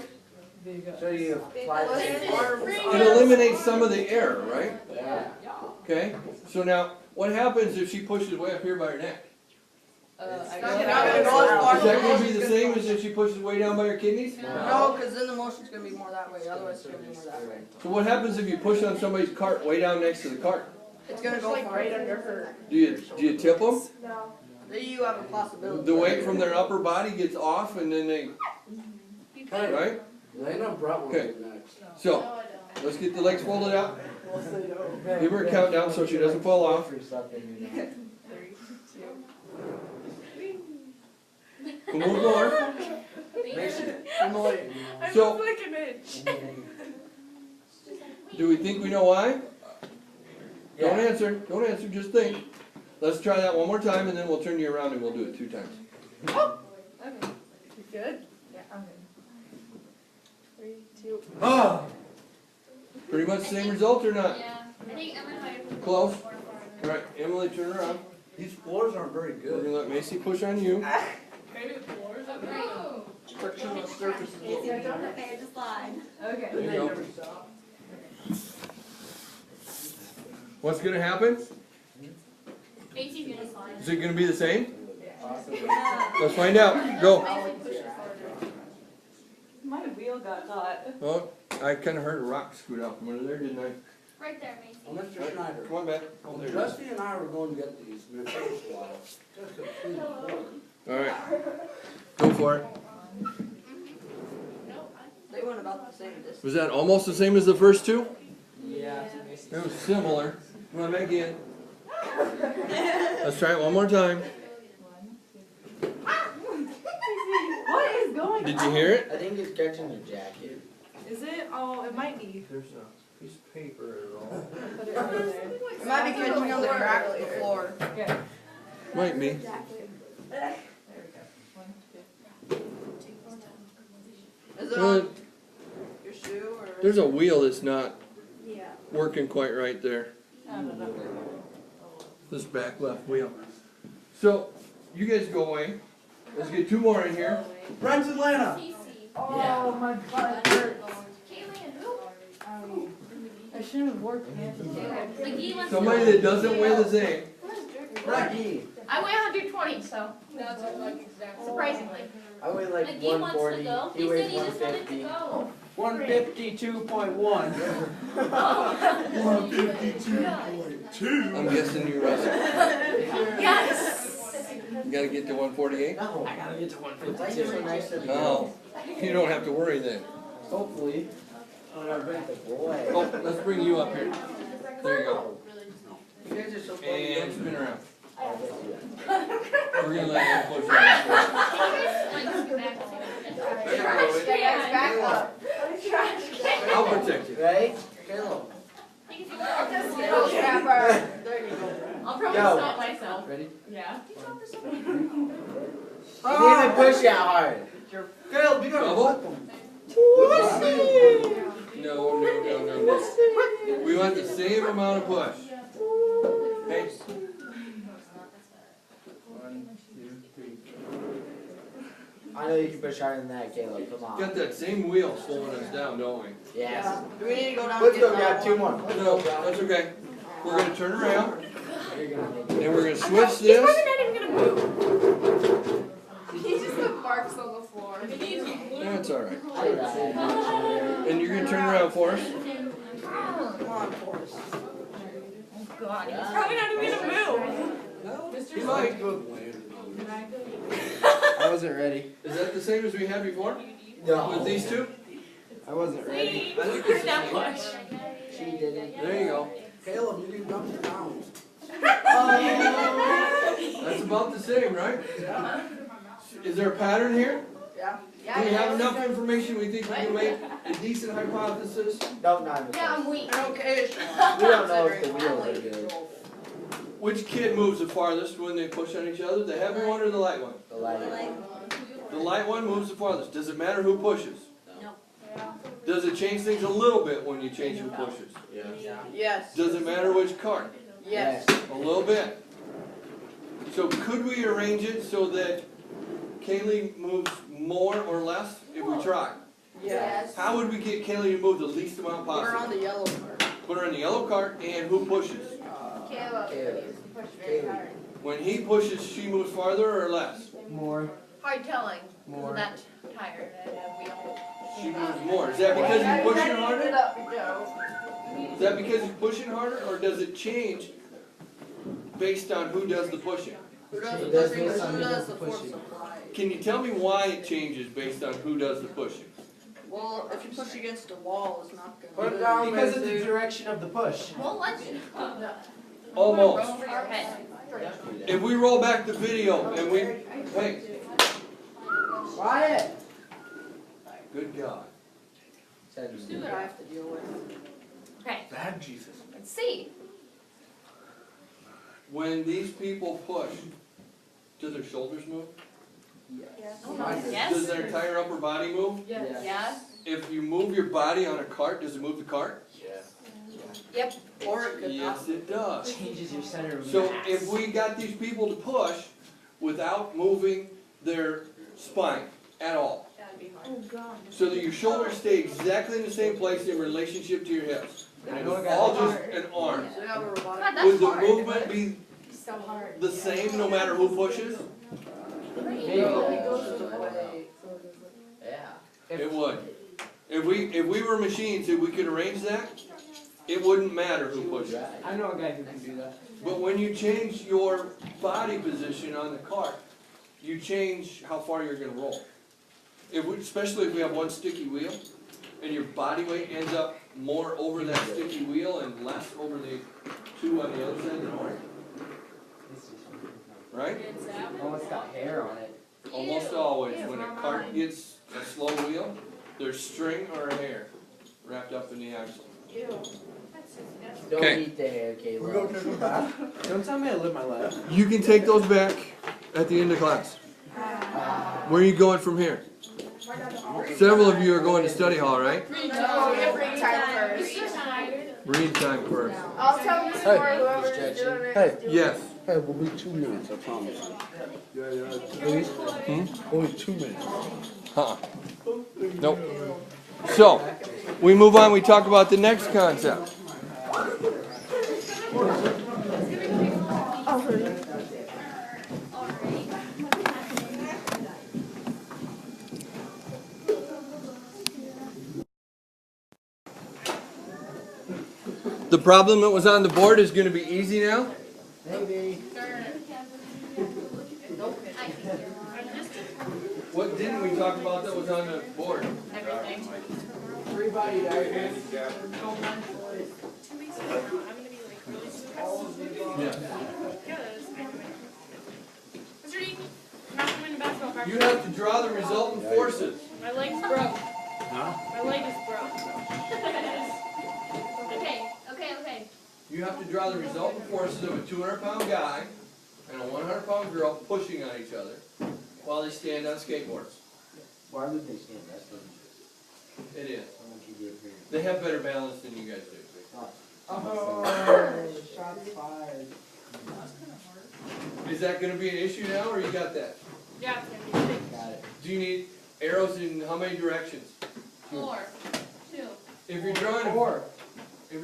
So you apply It eliminates some of the error, right? Yeah. Okay, so now, what happens if she pushes way up here by her neck? Is that gonna be the same as if she pushes way down by her kidneys? No, because then the motion's gonna be more that way, otherwise it's gonna be more that way. So what happens if you push on somebody's cart way down next to the cart? It's gonna go like right under her. Do you tip them? No. You have a possibility. The weight from their upper body gets off and then they, right? They know Brett will Okay. get next. So, let's get the legs folded out. Give her a countdown so she doesn't fall off. We'll move more. So, Like an inch. do we think we know why? Don't Yeah. answer, just think. Let's try that one more time and then we'll turn you around and we'll do it 2 times. You good? Yeah, I'm good. 3, 2. Ah! Pretty much the same result or not? Yeah. I think Emma might have Close. Alright, Emily, turn around. These floors aren't very We're good. gonna let Macy push on you. Maybe the floors are Frictionless surfaces. Yeah, don't let me just slide. Okay. There you go. What's gonna happen? Macy's gonna slide. Is it gonna be the same? Let's find out. Go. My wheel got caught. Oh, I kinda heard a rock scoot out from under there, didn't I? Right there, Macy. Well, Mr. Schneider, Come on back. Oh, there it is. Rusty and I were going to get these, and they're so slow. Just complete floor. Alright. Go for it. They went about the same distance. Was that almost the same as the first two? Yeah. It was similar. Come on back in. Let's try it one more time. What is going Did you hear it? I think it's catching the jacket. Is it? Oh, it might be. There's a piece of paper and all. Put it over there. It might be catching on the crack of the floor. Yeah. Might be. There we go. 1, 2. Is it on your shoe or? There's a wheel that's not Yeah. working quite right there. I don't know. This back left wheel. So, you guys go away. Let's get two more in here. Friends Atlanta. Oh, my butt hurts. Kaylee and who? I shouldn't have worked. McGee wants Somebody that doesn't weigh the same. Becky. I weigh 120, so That's like exactly. surprisingly. I weigh like McGee wants to 140. go. He He said weighs he just wanted to 150. go. 152.1. 152.2. I'm guessing you wrestle. Yes. You gotta get to 148? No, I gotta get to 150. It's so nice of you. Oh, you don't have to worry then. Hopefully. I'm gonna bring the boy. Oh, let's bring you up here. There you go. You guys are so funny. And spin around. I'll bet you. We're gonna let you push on. Back up. I'll protect you. Right? Caleb. There you go. There you go. I'll probably Go. stop myself. Ready? Yeah. You didn't even push that hard. Caleb, you gotta Double? flip them. No. We want the same amount of push. Hey. 1, 2, 3. I know you can push harder than that, Caleb. Come on. Got that same wheel slowing us down, don't we? Yes. Do we need to go down? Let's go grab two more. No, that's okay. We're gonna turn around You're gonna make it. and we're gonna switch He's this. probably not even gonna move. He just put marks on the floor. That's alright. I did that. And you're gonna turn around for us. Come on, Forrest. God, he's probably not even gonna move. He might. I wasn't ready. Is that the same as we had before? No. With these two? I wasn't ready. I think this is That the push. She didn't. There you go. Caleb, you can dump your pounds. That's about the same, right? Is there a pattern here? Yeah. Do we have enough information we think we can make a decent hypothesis? No, not even Yeah, I'm close. weak. Okay. We don't know if the wheels are good. Which kid moves the farthest when they push on each other? The heavy one or the light one? The light. The light one moves the farthest. Does it matter who pushes? Does it change things a little bit when you change who pushes? Yes. Does it matter which cart? Yes. A little bit. So could we arrange it so that Kaylee moves more or less if we try? Yes. How would we get Kaylee to move the least amount We're on possible? the yellow part. Put her in the yellow cart and who pushes? Caleb. Caleb. Push very hard. When he pushes, she moves farther or less? More. Hard telling. More. I'm not tired. I have wheel. She moves more. Is that because you're pushing harder? Up we go. Is that because you're pushing harder or does it change based on who does the pushing? Who does It the does pushing? based on Who who does does the the force pushing. supply? Can you tell me why it changes based on who does the pushing? Well, if you push against a wall, it's not gonna. Put it down because of the direction of the push. Well, let's Almost. roll over your head. If we roll back the video and we, hey, Quiet. good God. See what I have to deal with. Okay, Bad Jesus. let's see. When these people push, do their shoulders move? Yes. Does their entire upper body move? Yes. Yes. if you move your body on a cart, does it move the cart? Yep, or it could not. Yes, it does. Changes your center of So mass. if we got these people to push without moving their spine at all, That'd be hard. Oh, God. so that your shoulders stay exactly in the same place in relationship to your hips, I know a guy all that- just an arm, So we have a robotic. God, that's would the hard. movement be So hard. the same no matter who pushes? Maybe. Yeah. It would. If we were machines, if we could arrange that, it wouldn't matter who pushes. I know a guy who can do that. But when you change your body position on the cart, you change how far you're gonna roll. Especially if we have one sticky wheel, and your body weight ends up more over that sticky wheel and less over the two on the other side of the arm, right? Oh, it's got hair on it. Almost always, when a cart gets a slow wheel, there's string or hair wrapped up in the axle. Don't Okay. eat the hair, Caleb. Don't tell me I live my life. You can take those back at the end of class. Where are you going from here? Several of you are going to study hall, right? No, we have reading time first. Read time first. I'll tell Miss Moore whoever is doing it. Hey. Yes. Hey, we'll be 2 minutes, I promise. Please? Only 2 minutes. Uh-uh. Nope. So, we move on, we talk about the next concept. The problem that was on the board is going to be easy now. Maybe. What didn't we talk about that was on the board? Free body diagram. Yeah. Mr. D, I'm not coming to basketball practice. You have to draw the resultant forces. My leg's broke. My leg is broke. Okay. You have to draw the resultant forces of a 200-pound guy and a 100-pound girl pushing on each other while they stand on skateboards. Why would they stand? That's what It is. I want you to get here. They have better balance than you guys do. Oh, shots fired. Is that going to be an issue now, or you got that? Yeah, it's gonna be big. Got it. Do you need arrows in how many directions? 4, 2, If you're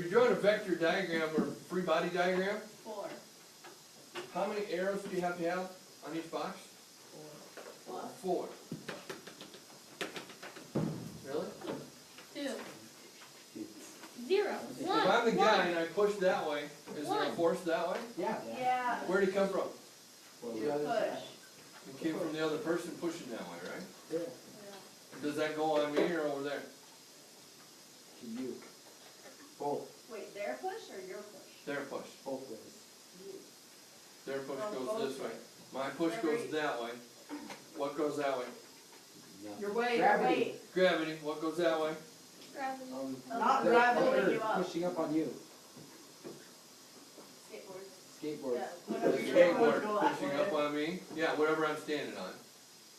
drawing a vector diagram or free body diagram, 4. how many arrows do you have on each box? 4. Really? 2. 0. If I'm the guy and I push that way, is there a force that way? Yeah. Yeah. Where'd he come from? You push. It came from the other person pushing that way, right? Yeah. Does that go on me or over there? To you. Both. Wait, their push or your push? Their push. Both ways. Their push goes this way. My push goes that way. What goes that way? Your weight, Gravity. your weight. Gravity. What goes that way? Gravity. Not the gravity, other you up. pushing up on you. Skateboard. Skateboard. Yeah, The whatever your skateboard go pushing that up way. on me. Yeah, whatever I'm standing on,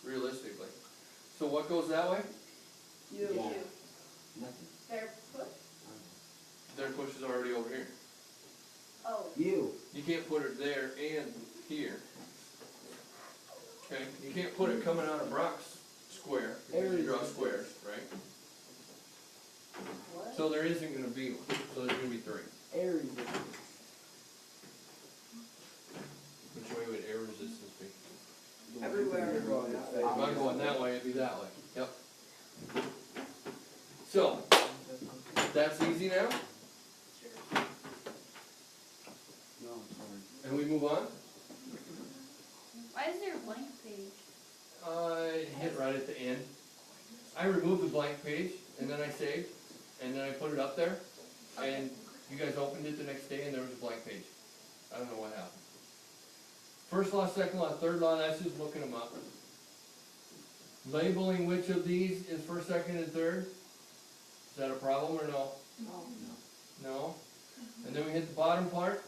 realistically. So what goes that way? You. Yeah. Nothing. Their push? Their push is already over here. Oh. You. You can't put it there and here. Okay? You can't put it coming out of Brock's square, because you draw squares, right? What? So there isn't gonna be one, so there's gonna be 3. Aries. Which way would air resistance be? Everywhere. If I'm going that way, it'd be that way. Yep. So, that's easy now, No, I'm sorry. and we move on. Why is there a blank page? I hit right at the end. I removed the blank page, and then I saved, and then I put it up there, and you guys opened it the next day, and there was a blank page. I don't know what happened. First law, second law, third law, that's just looking them up. Labeling which of these is first, second, and third. Is that a problem or no? No? And then we hit the bottom part.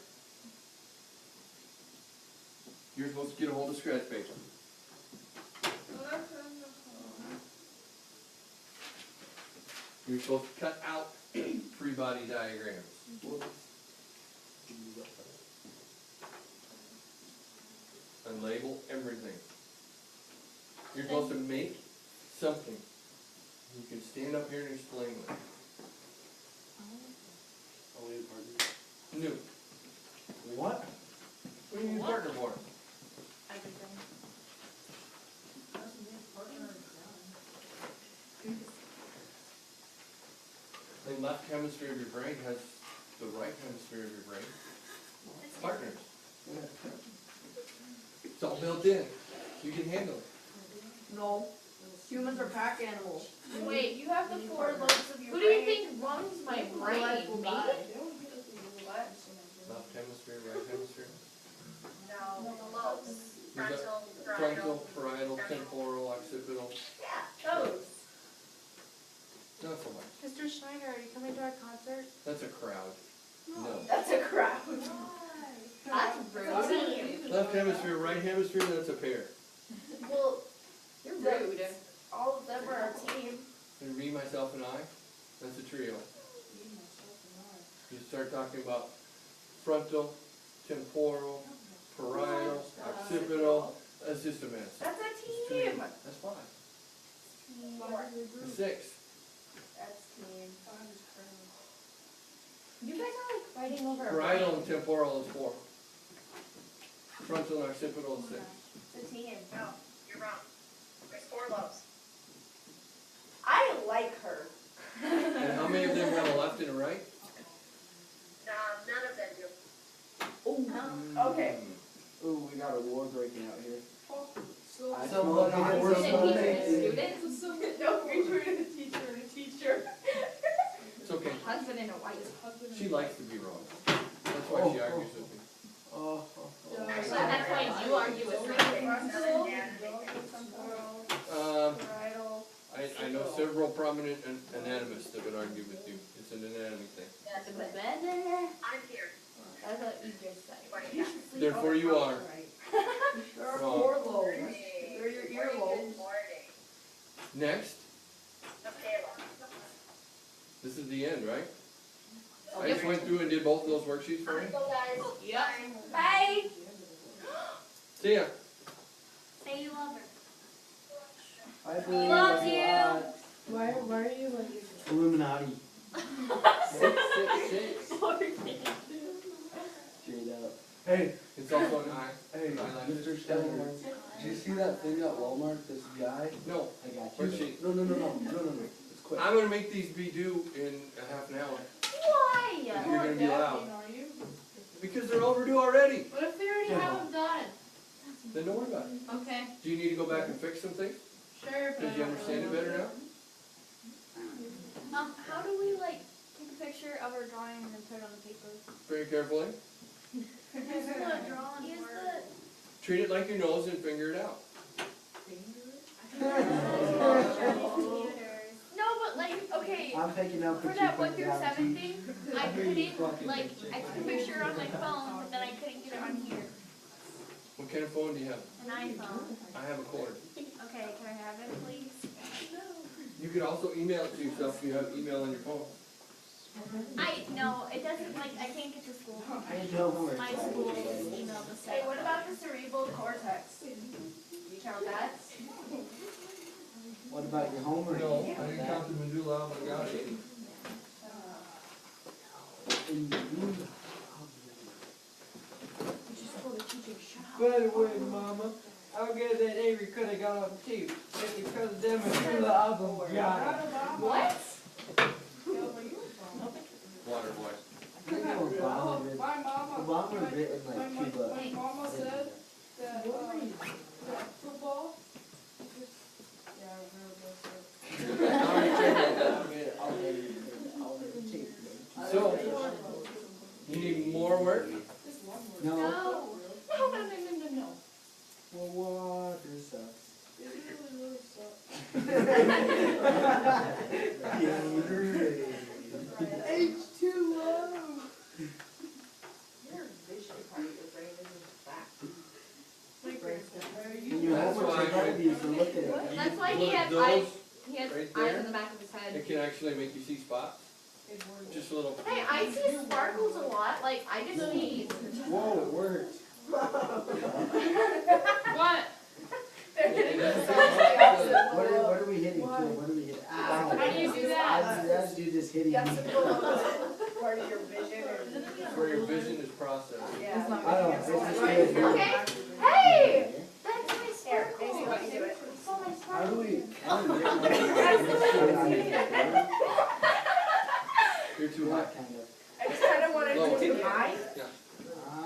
You're supposed to get a hold of scratch paper. You're supposed to cut out free body diagrams. And label everything. You're supposed to make something. You can stand up here and explain it. Oh, we need a partner. New. What? What do you need a partner for? Everything. The left hemisphere of your brain has the right hemisphere of your brain. Partners. It's all built in. You can handle it. No, humans are pack animals. Wait, you have the 4 lobes of your Who do you brain. think runs my brain? Me? What? Left hemisphere, right hemisphere. No, the lobes, You got frontal, Frontal, parietal. parietal, temporal, occipital. Yeah, those. Not so much. Mr. Schneider, are you coming to our concert? That's a crowd. No. That's a crowd. That's rude. Left hemisphere, right hemisphere, that's a pair. Well, You're rude. all of them are a team. And me, myself, and I, that's a trio. You start talking about frontal, temporal, parietal, occipital, that's just a mess. That's a It's too team. many. That's 5. Four. That's 6. That's team. You guys are like fighting over a Parietal brain. and temporal is 4. Frontal and occipital is 6. It's a team. No, you're wrong. There's 4 lobes. I like her. And how many of them have a left and a right? None of them do. Okay. Ooh, we got a war breaking out here. I So smell what it. kind of Is words it do teaching they the make? students? No, between a teacher and a teacher. It's okay. Husband and a wife. She likes to be wrong. That's why she argues with me. Oh, Actually, that's why you argue with me. Parietal. I know several prominent anatomists that would argue with you. It's an anatomy thing. That's But what then, I'm here. that's what you just said. What do you got? Therefore you are. There are Wrong. 4 lobes. Hey, They're your good earlobes. morning, good morning. Next, Okay, this is the end, right? I Yep. just went through and did both of those worksheets for you. so guys. Yep. Bye. See ya. Say you love her. I He loves you. Why are you like? Illuminati. 666. Straight up. Hey, It's also an eye. hey, Eyeliner. Mr. Steiner, did you see that thing at Walmart, this guy? No, I got where's you. she? No, it's quick. I'm gonna make these be due in a half an hour. Why? If you're gonna be loud. Because they're overdue already. What if we already have them done? Then don't worry about it. Okay, Do you need to go back and fix some things? sure, but Did you understand it better now? How do we like take a picture of our drawing and then put it on the paper? Very carefully. Use the drawing. Use the. Treat it like your nose and finger it out. No, but like, okay, I'm picking up for what that you 1 put through down. 7 thing, I couldn't, fucking like, picture. I took a picture on my phone, but then I couldn't get it on here. What kind of phone do you have? An iPhone. I have a cord. Okay, can I have it, please? You could also email it to yourself if you have email on your phone. No, it doesn't, like, I can't get to school. I know where My it's at. school's email the Hey, what about the cerebral cortex? You count that? What about your homework? the medulla oblongata. By the way, Mama, I'll get that Avery could have got on too. It's because of them and the oblongata. what? Water boy. I think Obama written- My mama, Obama written like my 2 bucks. mama said that, that football, yeah, So, you need more work? No. No. No. Well, water sucks. H2O. Your vision part of your brain isn't back. And your That's homework why should be for looking at it. That's why he has Those eyes, he has right eyes there, in the back of his head. it can actually make you see spots. Just a little. Hey, I see sparkles a lot. Like I just see. Whoa, it works. What? What are we hitting? What are we hitting? Ow. How do you do that? That's you just hitting me. Part of your vision or. Where your vision is processed. Yeah. I don't know. It's just good. Okay. Hey, that's my Here, sparkle. Daisy, let me do it. It's all my How do sparkle. we? You're too high. I just kind of wanted Lower. to do high. I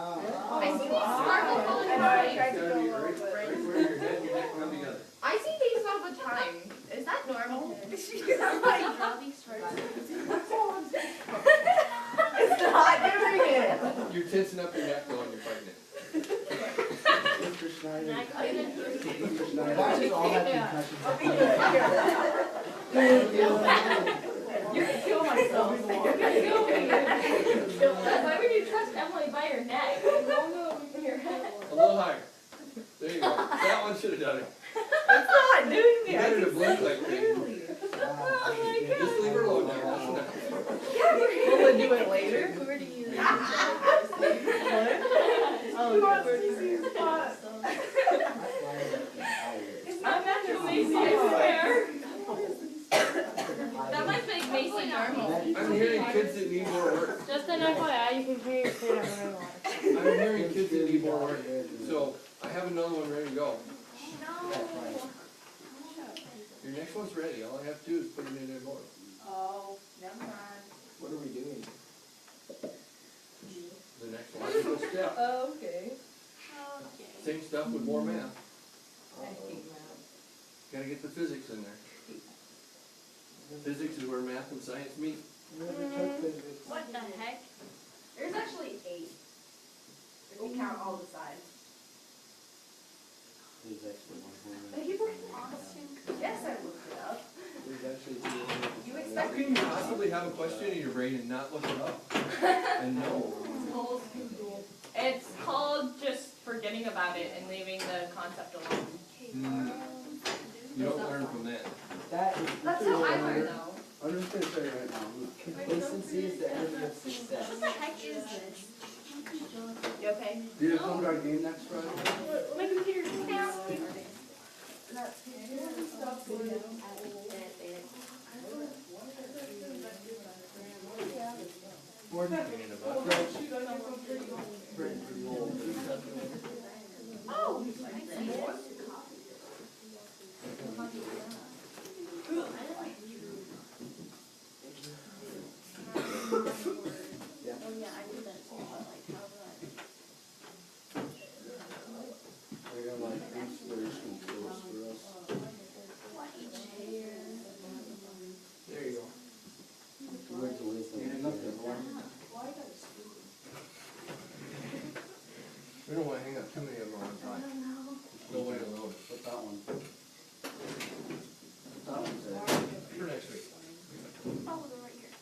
see these sparkles all the I know, I time. tried to Gotta go a be little right bit. where your head and your neck come together. I see these all the time. Is that normal? It's not doing it. You're tensing up your neck though when you're fighting it. Mr. Schneider. I couldn't. Mr. Schneider. Why does all have concussions? I'll be here. You can kill myself. You can kill me. Why would you trust Emily by your neck? Don't go over your head. A little higher. There you go. That one should have done it. It's not doing You it. I better can to blink see like this. clearly. Just leave her alone now. That's enough. Will we do it later? Where do you? What? Who wants to see your spot? I'm actually Macy, I swear. That might make Macy normal. I'm hearing kids that need more work. Just an FYI, you can hear your kid whenever you want. I'm hearing kids that need more work. So I have another one ready to go. Your next one's ready. All I have to do is put it in there more. Oh, never mind. What are we doing? The next logical step. Okay. Same stuff with more math. I hate math. Gotta get the physics in there. Physics is where math and science meet. What the heck? There's actually 8. If you count all the sides. There's actually one more. Yes, I looked it up. There's actually two. You How expect can you possibly have a question in your brain and not look it up? And know? It's called just forgetting about it and leaving the concept alone. You don't learn from that. That is. That's how I learn though. I'm just gonna say right now, look. Complacency is the enemy of success. What the heck is this? You okay? Do you come to our game next Friday? My computer's down. Oh, They're gonna like inspirational quotes for us. There you go. Words of wisdom. Hang up there, boy. We don't wanna hang up too many of them on time. No way to load it. Put that one. That one's it. For next week. Oh, they're right here.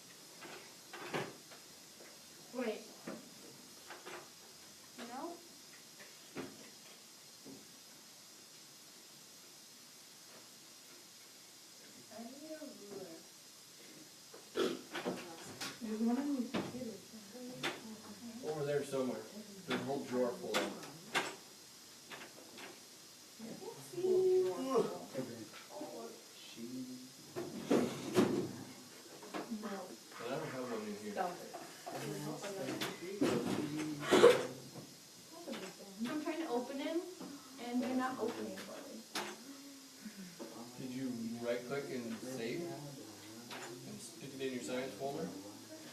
Wait. No? Over there somewhere. There's a whole drawer full of them. And I don't have one in here. I'm trying to open them and they're not opening for me. Did you right click and save? And stick it in your science folder? I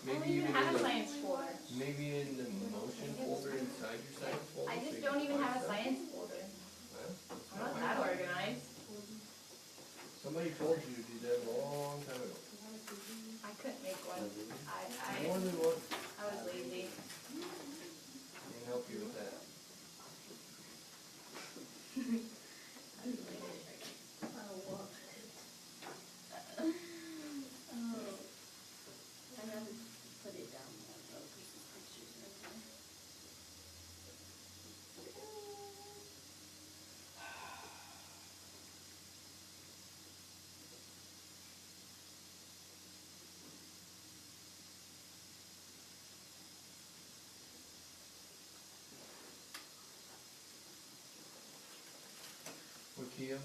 Maybe don't even even have in a the, science folder. maybe in the motion folder inside your science folder? I so just you don't can even find have a stuff? science folder. Well, I'm not that organized. somebody told you to do that a long time ago. I couldn't make one. More than one. I was lazy. Can help you with that. I have to put it down more though, because this picture's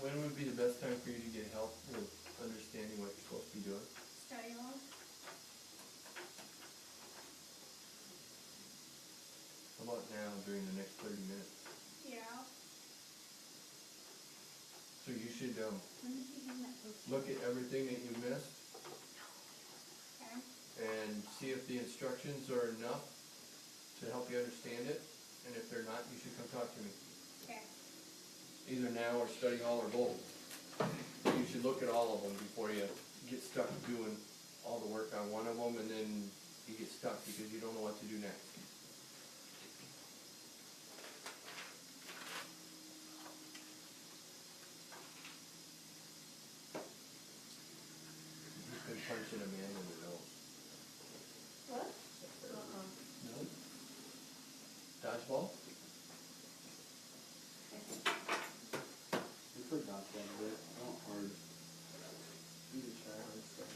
when would be the best time for you to get help with understanding what you're supposed to be doing? Study hall. How about now during the next 30 minutes? Yeah. So you should When did you hand that book? look at everything that you missed Okay. and see if the instructions are enough to help you understand it. And if they're not, you should come talk to me. Okay. Either now or study hall or both. You should look at all of them before you get stuck doing all the work on one of them and then you get stuck because you don't know what to do next. You've been punching a man in the nose. What? No? Dodgeball? We forgot that bit. Not hard. You can try hard stuff.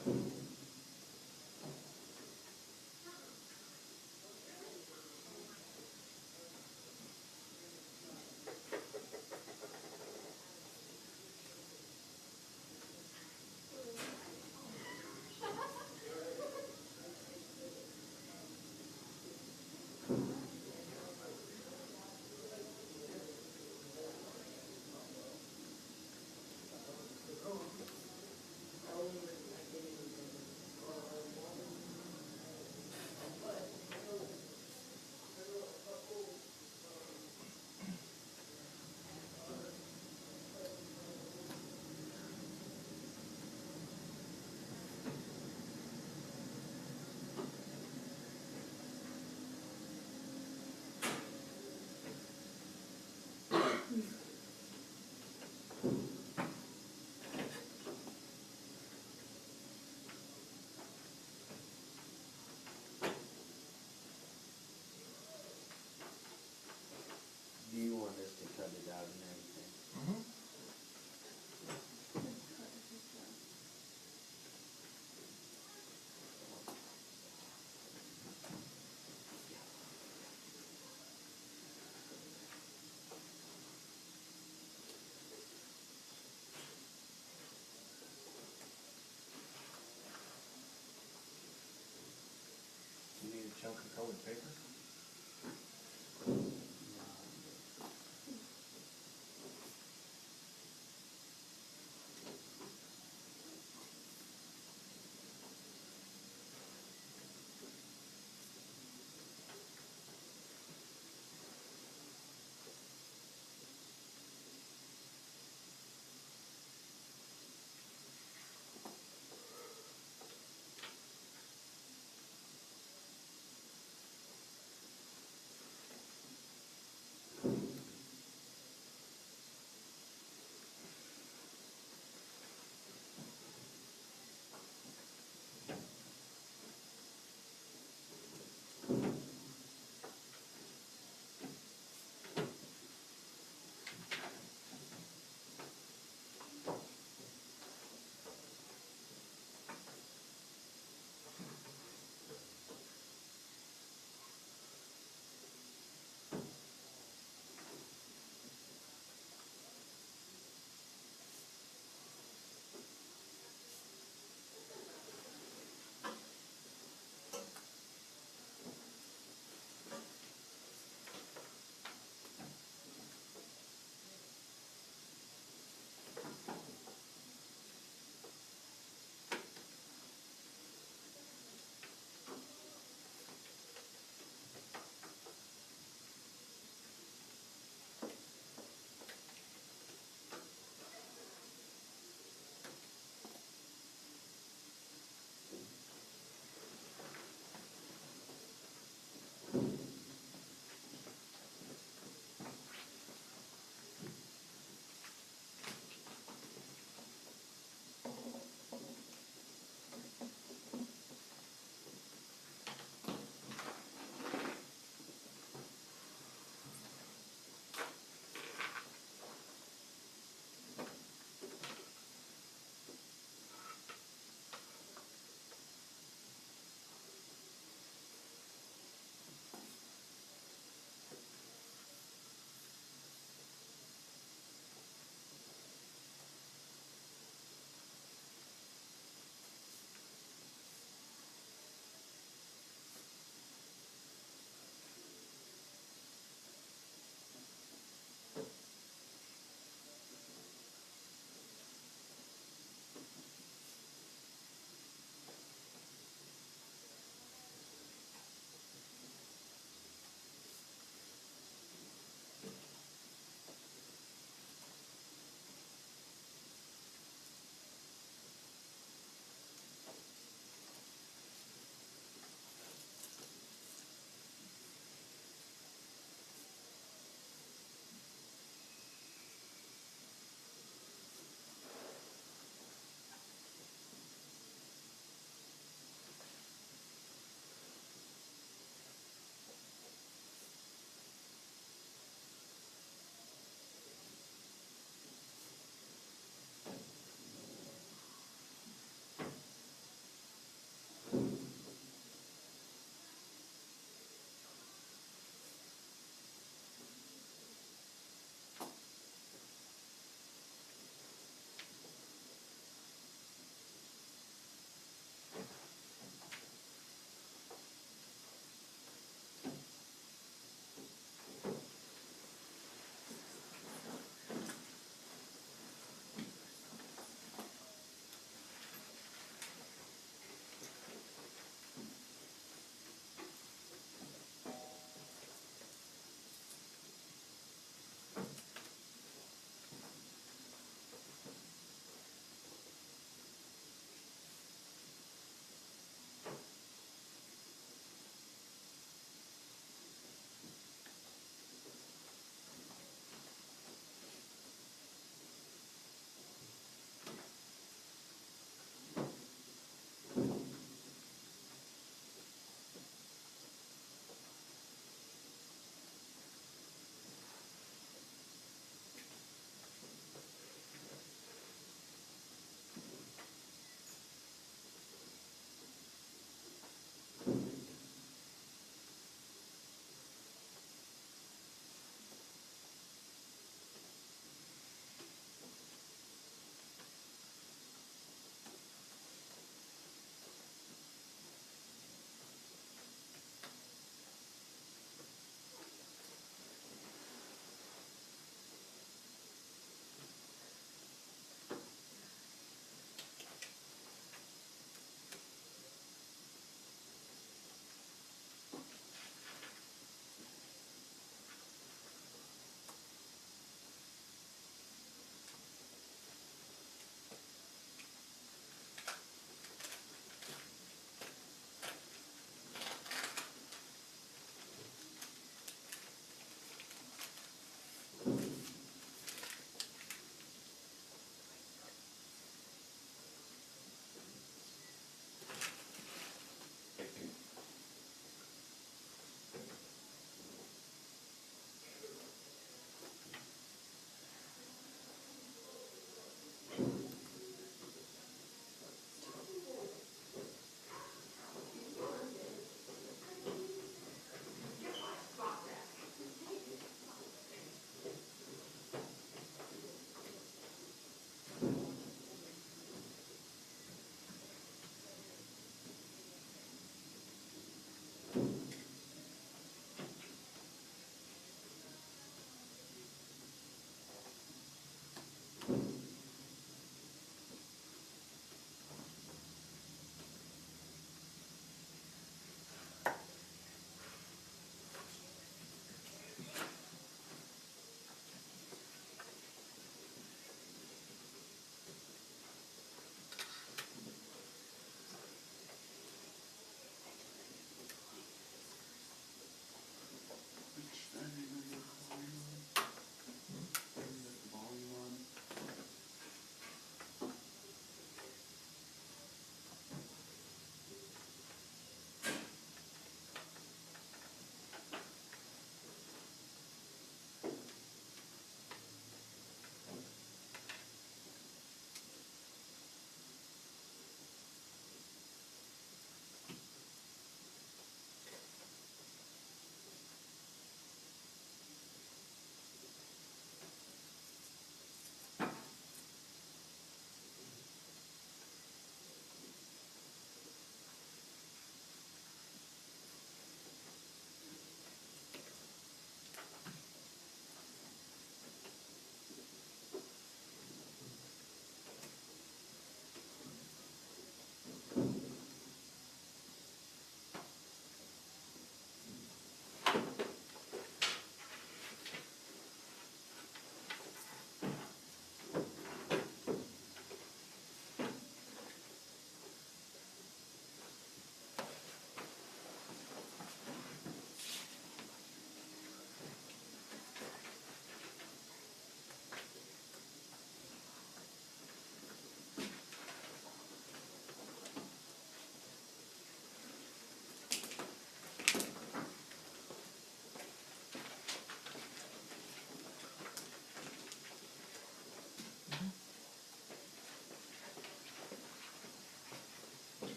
Do you want us to cut it out and everything? You need a chunk of colored paper?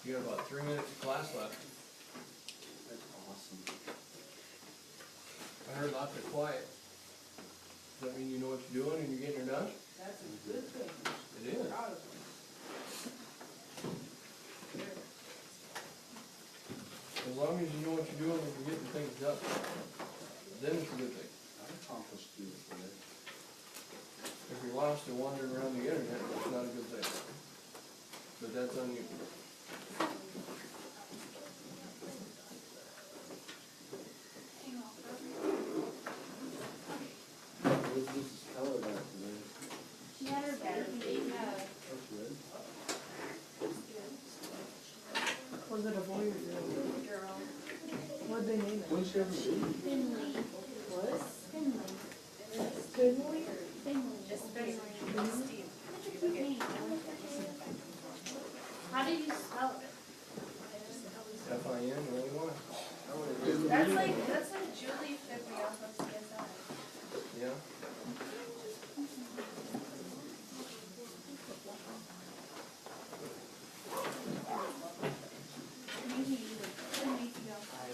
You got about 3 minutes of class left. That's awesome. I heard lots of quiet. Does that mean you know what you're doing and you're getting her done? That's a good thing. It is. Proud of them. As long as you know what you're doing and you're getting things done, then it's a good thing. I accomplished two today. If you're lost and wandering around the internet, that's not a good thing. But that's on you. Where's Mrs. Keller at today? She had her baby. That's good. Was it a boy or girl? What'd they name it? When did she have a baby? Finley. What? Finley. Finley? Finley. Just Finley. Such a cute name. How do you spell it? F-I-N, really want. That's like Julie Finley off of CSI. Yeah.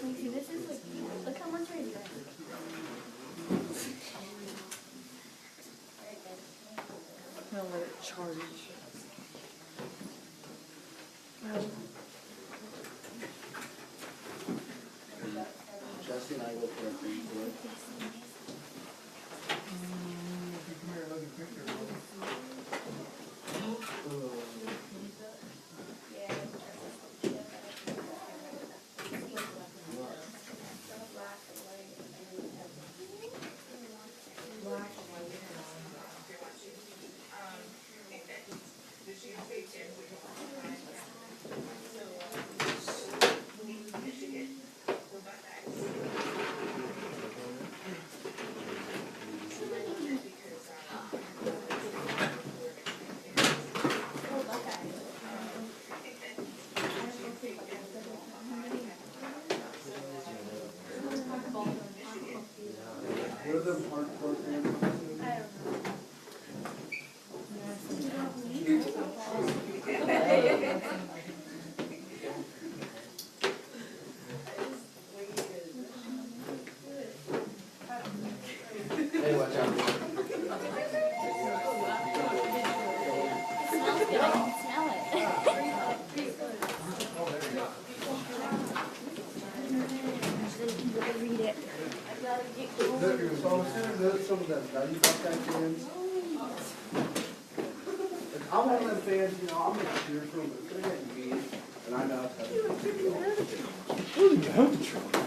Macy, this is like, look how much I drank. I'll let it charge. Jesse and I looked at her thing today. Come here, look at the picture. What are them hardcore fans? Hey, watch out. It smells good, I can smell it. Oh, there you go. Read it. So as soon as there's some of them Nutty Buckeye fans, like, I'm one of them fans, you know, I'm gonna cheer for them, but they're getting beat, and I know it's What the hell, Charlie?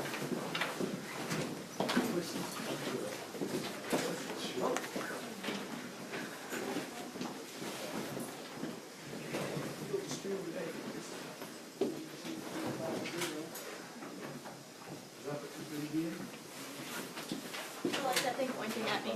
I like that thing pointing at me.